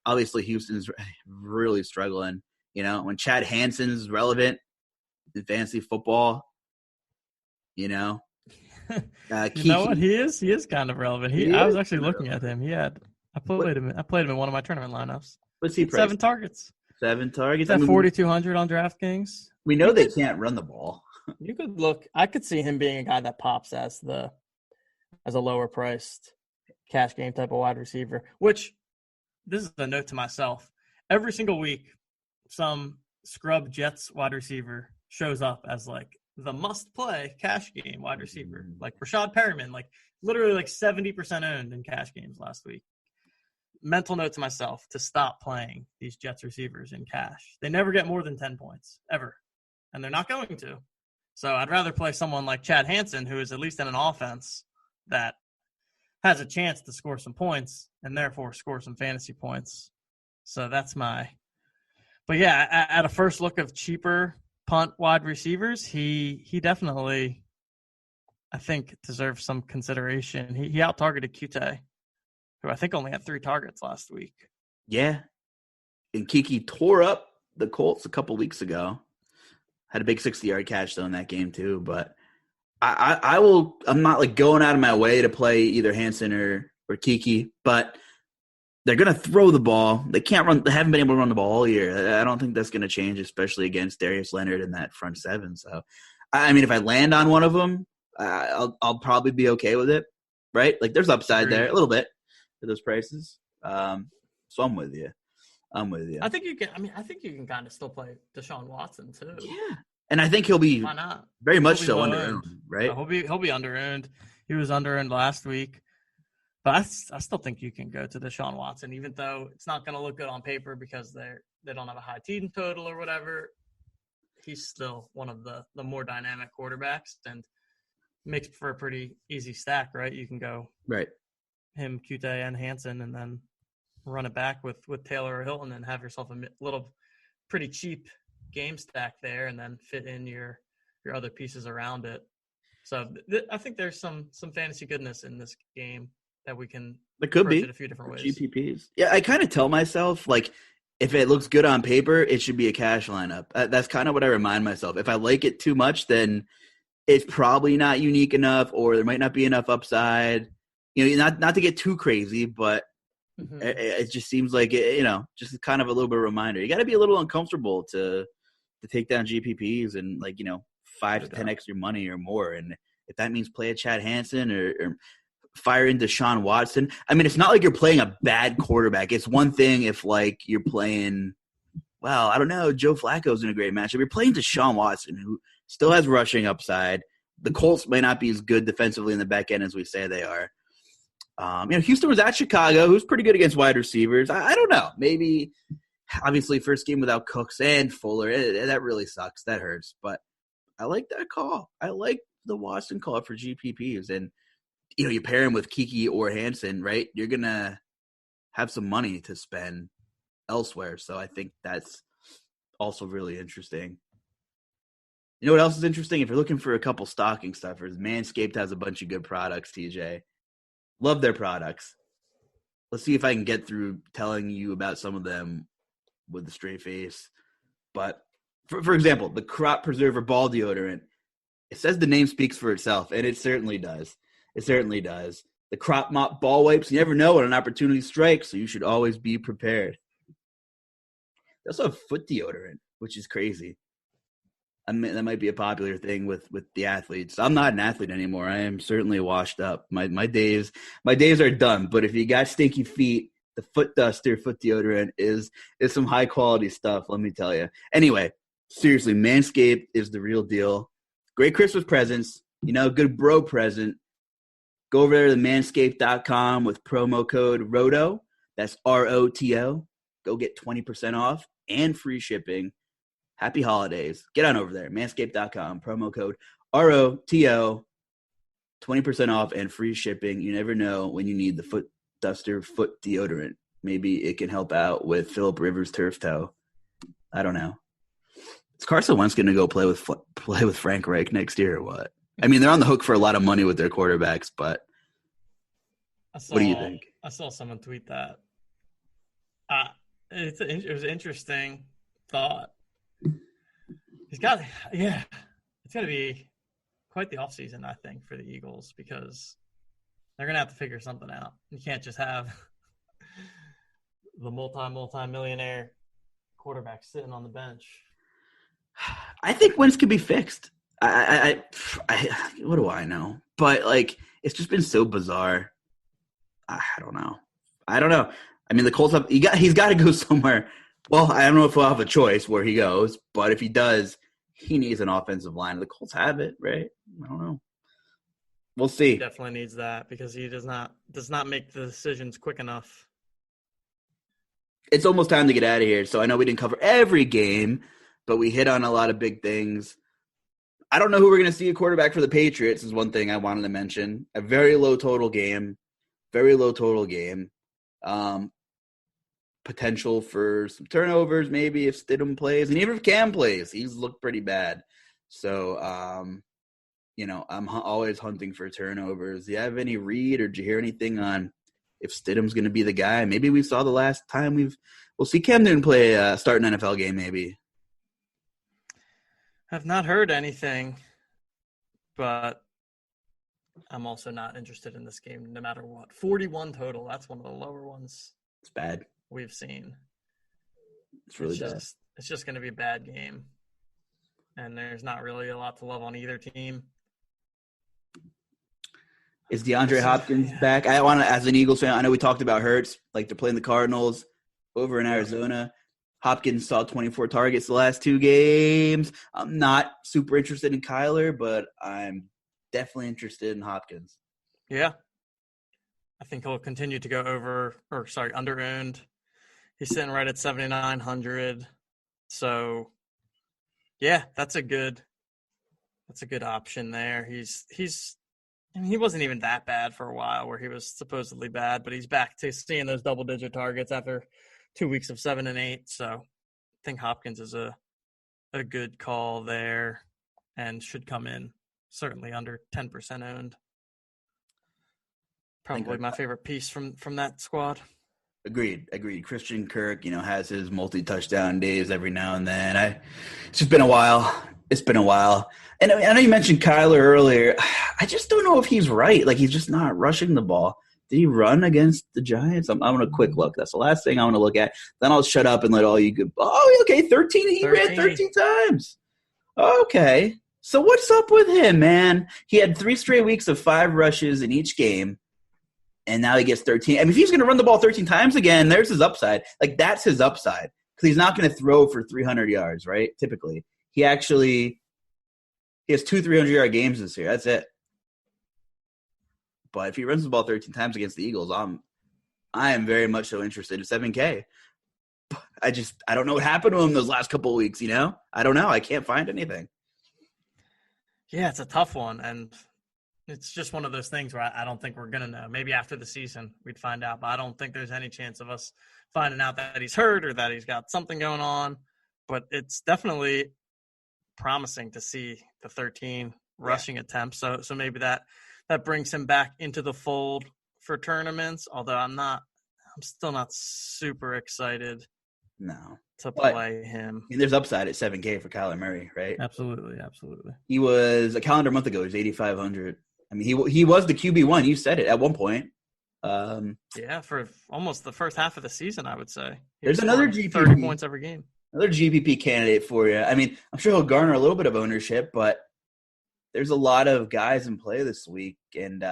Obviously, Houston's really struggling. When Chad Hansen's relevant in fantasy football, You know what? He is kind of relevant. I was actually looking at him. I played him in one of my tournament lineups. What's he priced? 7 targets. 7 targets. He's at 4,200 on DraftKings. We know they can't run the ball. You could look. I could see him being a guy that pops as a lower priced cash game type of wide receiver. Which, this is a note to myself. Every single week, some scrub Jets wide receiver shows up as the must-play cash game wide receiver, like Rashad Perriman, literally 70% owned in cash games last week. Mental note to myself to stop playing these Jets receivers in cash. They never get more than 10 points, ever, and they're not going to. So I'd rather play someone like Chad Hansen, who is at least in an offense that has a chance to score some points and therefore score some fantasy points. So that's my – but, yeah, at a first look of cheaper – punt wide receivers, he definitely, I think, deserves some consideration. He out-targeted Qt, who I think only had 3 targets last week. Yeah. And Kiki tore up the Colts a couple weeks ago. Had a big 60-yard catch, though, in that game, too. But I'm not, going out of my way to play either Hansen or Kiki, but – they're going to throw the ball. They can't run. They haven't been able to run the ball all year. I don't think that's going to change, especially against Darius Leonard in that front 7. So, I mean, if I land on one of them, I'll probably be okay with it, right? There's upside there a little bit for those prices. So I'm with you. I think you can. I mean, I think you can kind of still play Deshaun Watson too. Yeah, and I think he'll be Why not? Very much so under-owned, right? He'll be under-owned. He was under-owned last week. But I still think you can go to Deshaun Watson, even though it's not going to look good on paper because they don't have a high team total or whatever. He's still one of the more dynamic quarterbacks and makes for a pretty easy stack, right? You can go him, Qt, and Hansen, and then run it back with Taylor or Hilton and have yourself a little pretty cheap game stack there, and then fit in your other pieces around it. So I think there's some fantasy goodness in this game that we can There could be it a few different ways. GPPs. Yeah, I kind of tell myself, like, if it looks good on paper, it should be a cash lineup. That's kind of what I remind myself. If I like it too much, then it's probably not unique enough, or there might not be enough upside. Not to get too crazy, but it just seems like just kind of a little bit of a reminder. You got to be a little uncomfortable to take down GPPs and 5 to 10x your money or more. And if that means play a Chad Hansen or fire into Deshaun Watson, I mean, it's not like you're playing a bad quarterback. It's one thing if you're playing, well, I don't know, Joe Flacco's in a great matchup. You're playing Deshaun Watson, who still has rushing upside. The Colts may not be as good defensively in the back end as we say they are. Houston was at Chicago, who's pretty good against wide receivers. I don't know. Maybe, obviously, first game without Cooks and Fuller, that really sucks. That hurts. But I like that call. I like the Watson call for GPPs. And, you pair him with Kiki or Hansen, right? You're going to have some money to spend elsewhere. So I think that's also really interesting. You know what else is interesting? If you're looking for a couple stocking stuffers, Manscaped has a bunch of good products, TJ. Love their products. Let's see if I can get through telling you about some of them with a straight face. But, for example, the Crop Preserver Ball Deodorant, it says the name speaks for itself, and it certainly does. It certainly does. The Crop Mop Ball Wipes, you never know when an opportunity strikes, so you should always be prepared. They also have foot deodorant, which is crazy. I mean, that might be a popular thing with the athletes. I'm not an athlete anymore. I am certainly washed up. My days are done. But if you got stinky feet, the foot duster, foot deodorant is some high quality stuff. Let me tell you. Anyway, seriously, Manscaped is the real deal. Great Christmas presents. Good bro present. Go over there to manscaped.com with promo code ROTO. That's ROTO. Go get 20% off and free shipping. Happy holidays. Get on over there. Manscaped.com. Promo code ROTO. 20% off and free shipping. You never know when you need the foot duster, foot deodorant. Maybe it can help out with Phillip Rivers' turf toe. I don't know. Is Carson Wentz going to go play with Frank Reich next year or what? I mean, they're on the hook for a lot of money with their quarterbacks, but what do you think? I saw someone tweet that. It was an interesting thought. It's going to be quite the offseason, I think, for the Eagles because they're going to have to figure something out. You can't just have the multi-millionaire quarterback sitting on the bench. I think Wentz could be fixed. I what do I know? But it's just been so bizarre. I don't know. I mean, the Colts he's got to go somewhere. Well, I don't know if he'll have a choice where he goes, but if he does, he needs an offensive line. The Colts have it, right? I don't know. We'll see. He definitely needs that because he does not make the decisions quick enough. It's almost time to get out of here. So I know we didn't cover every game, but we hit on a lot of big things. I don't know who we're going to see a quarterback for the Patriots is one thing I wanted to mention. A very low total game. Potential for some turnovers maybe if Stidham plays. And even if Cam plays, he's looked pretty bad. So, I'm always hunting for turnovers. Do you have any read or did you hear anything on if Stidham's going to be the guy? Maybe we saw the last time we'll see Cam Newton play start an NFL game maybe. I've not heard anything, but I'm also not interested in this game no matter what. 41 total. That's one of the lower ones. It's bad. We've seen. It's really bad. It's just going to be a bad game. And there's not really a lot to love on either team. Is DeAndre Hopkins back? I want to, as an Eagles fan, I know we talked about Hurts, they're playing the Cardinals over in Arizona. Hopkins saw 24 targets the last 2 games. I'm not super interested in Kyler, but I'm definitely interested in Hopkins. Yeah. I think he'll continue to go under-owned. He's sitting right at 7,900. So, yeah, that's a good option there. He wasn't even that bad for a while where he was supposedly bad, but he's back to seeing those double-digit targets after 2 weeks of 7 and 8. So, I think Hopkins is a good call there and should come in certainly under 10% owned. Probably my favorite piece from that squad. Agreed. Christian Kirk, has his multi-touchdown days every now and then. It's just been a while. And I know you mentioned Kyler earlier. I just don't know if he's right. Like, he's just not rushing the ball. Did he run against the Giants? I'm going to quick look. That's the last thing I want to look at. Then I'll shut up and let all you go. Oh, okay, 13. He ran 13 times. Okay. So what's up with him, man? He had 3 straight weeks of 5 rushes in each game. And now he gets 13. I mean, if he's going to run the ball 13 times again, there's his upside. Like, that's his upside. Because he's not going to throw for 300 yards, right? Typically. He has 2 300-yard games this year. That's it. But if he runs the ball 13 times against the Eagles, I am very much so interested in 7K. I don't know what happened to him those last couple of weeks, I don't know. I can't find anything. Yeah, it's a tough one. And it's just one of those things where I don't think we're going to know. Maybe after the season we'd find out, but I don't think there's any chance of us finding out that he's hurt or that he's got something going on. But it's definitely promising to see the 13 rushing attempts. So maybe that brings him back into the fold for tournaments, although I'm still not super excited to play him. I mean, there's upside at 7K for Kyler Murray, right? Absolutely. He was a calendar month ago, he was 8,500. I mean, he was the QB1. You said it at one point. Yeah, for almost the first half of the season, I would say. There's another GPP. 30 points every game. Another GPP candidate for you. I mean, I'm sure he'll garner a little bit of ownership, but there's a lot of guys in play this week. And,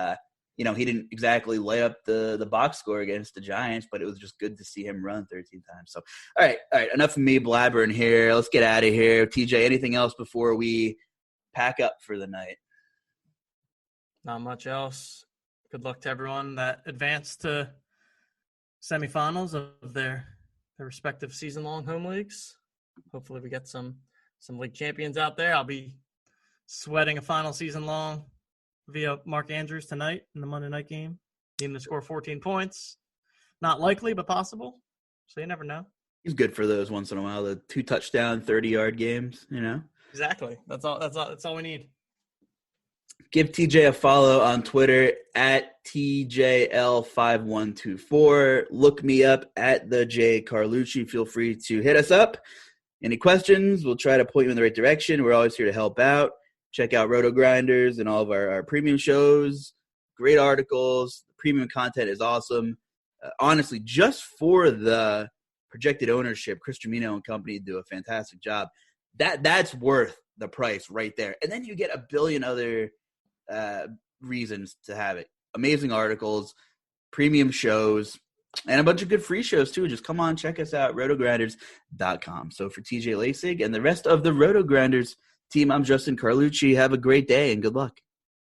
he didn't exactly lay up the box score against the Giants, but it was just good to see him run 13 times. So, all right. Enough of me blabbering here. Let's get out of here. TJ, anything else before we pack up for the night? Not much else. Good luck to everyone that advanced to semifinals of their respective season-long home leagues. Hopefully we get some league champions out there. I'll be sweating a final season-long via Mark Andrews tonight in the Monday night game. Need him to score 14 points. Not likely, but possible. So you never know. He's good for those once in a while, the 2-touchdown, 30-yard games, Exactly. That's all we need. Give TJ a follow on Twitter at TJL5124. Look me up at the J Carlucci. Feel free to hit us up. Any questions, we'll try to point you in the right direction. We're always here to help out. Check out RotoGrinders and all of our premium shows. Great articles. The premium content is awesome. Honestly, just for the projected ownership, Chris Tremino and company do a fantastic job. That's worth the price right there. And then you get a billion other reasons to have it. Amazing articles, premium shows, and a bunch of good free shows too. Just come on, check us out, rotogrinders.com. So for TJ Laessig and the rest of the RotoGrinders team, I'm Justin Carlucci. Have a great day and good luck.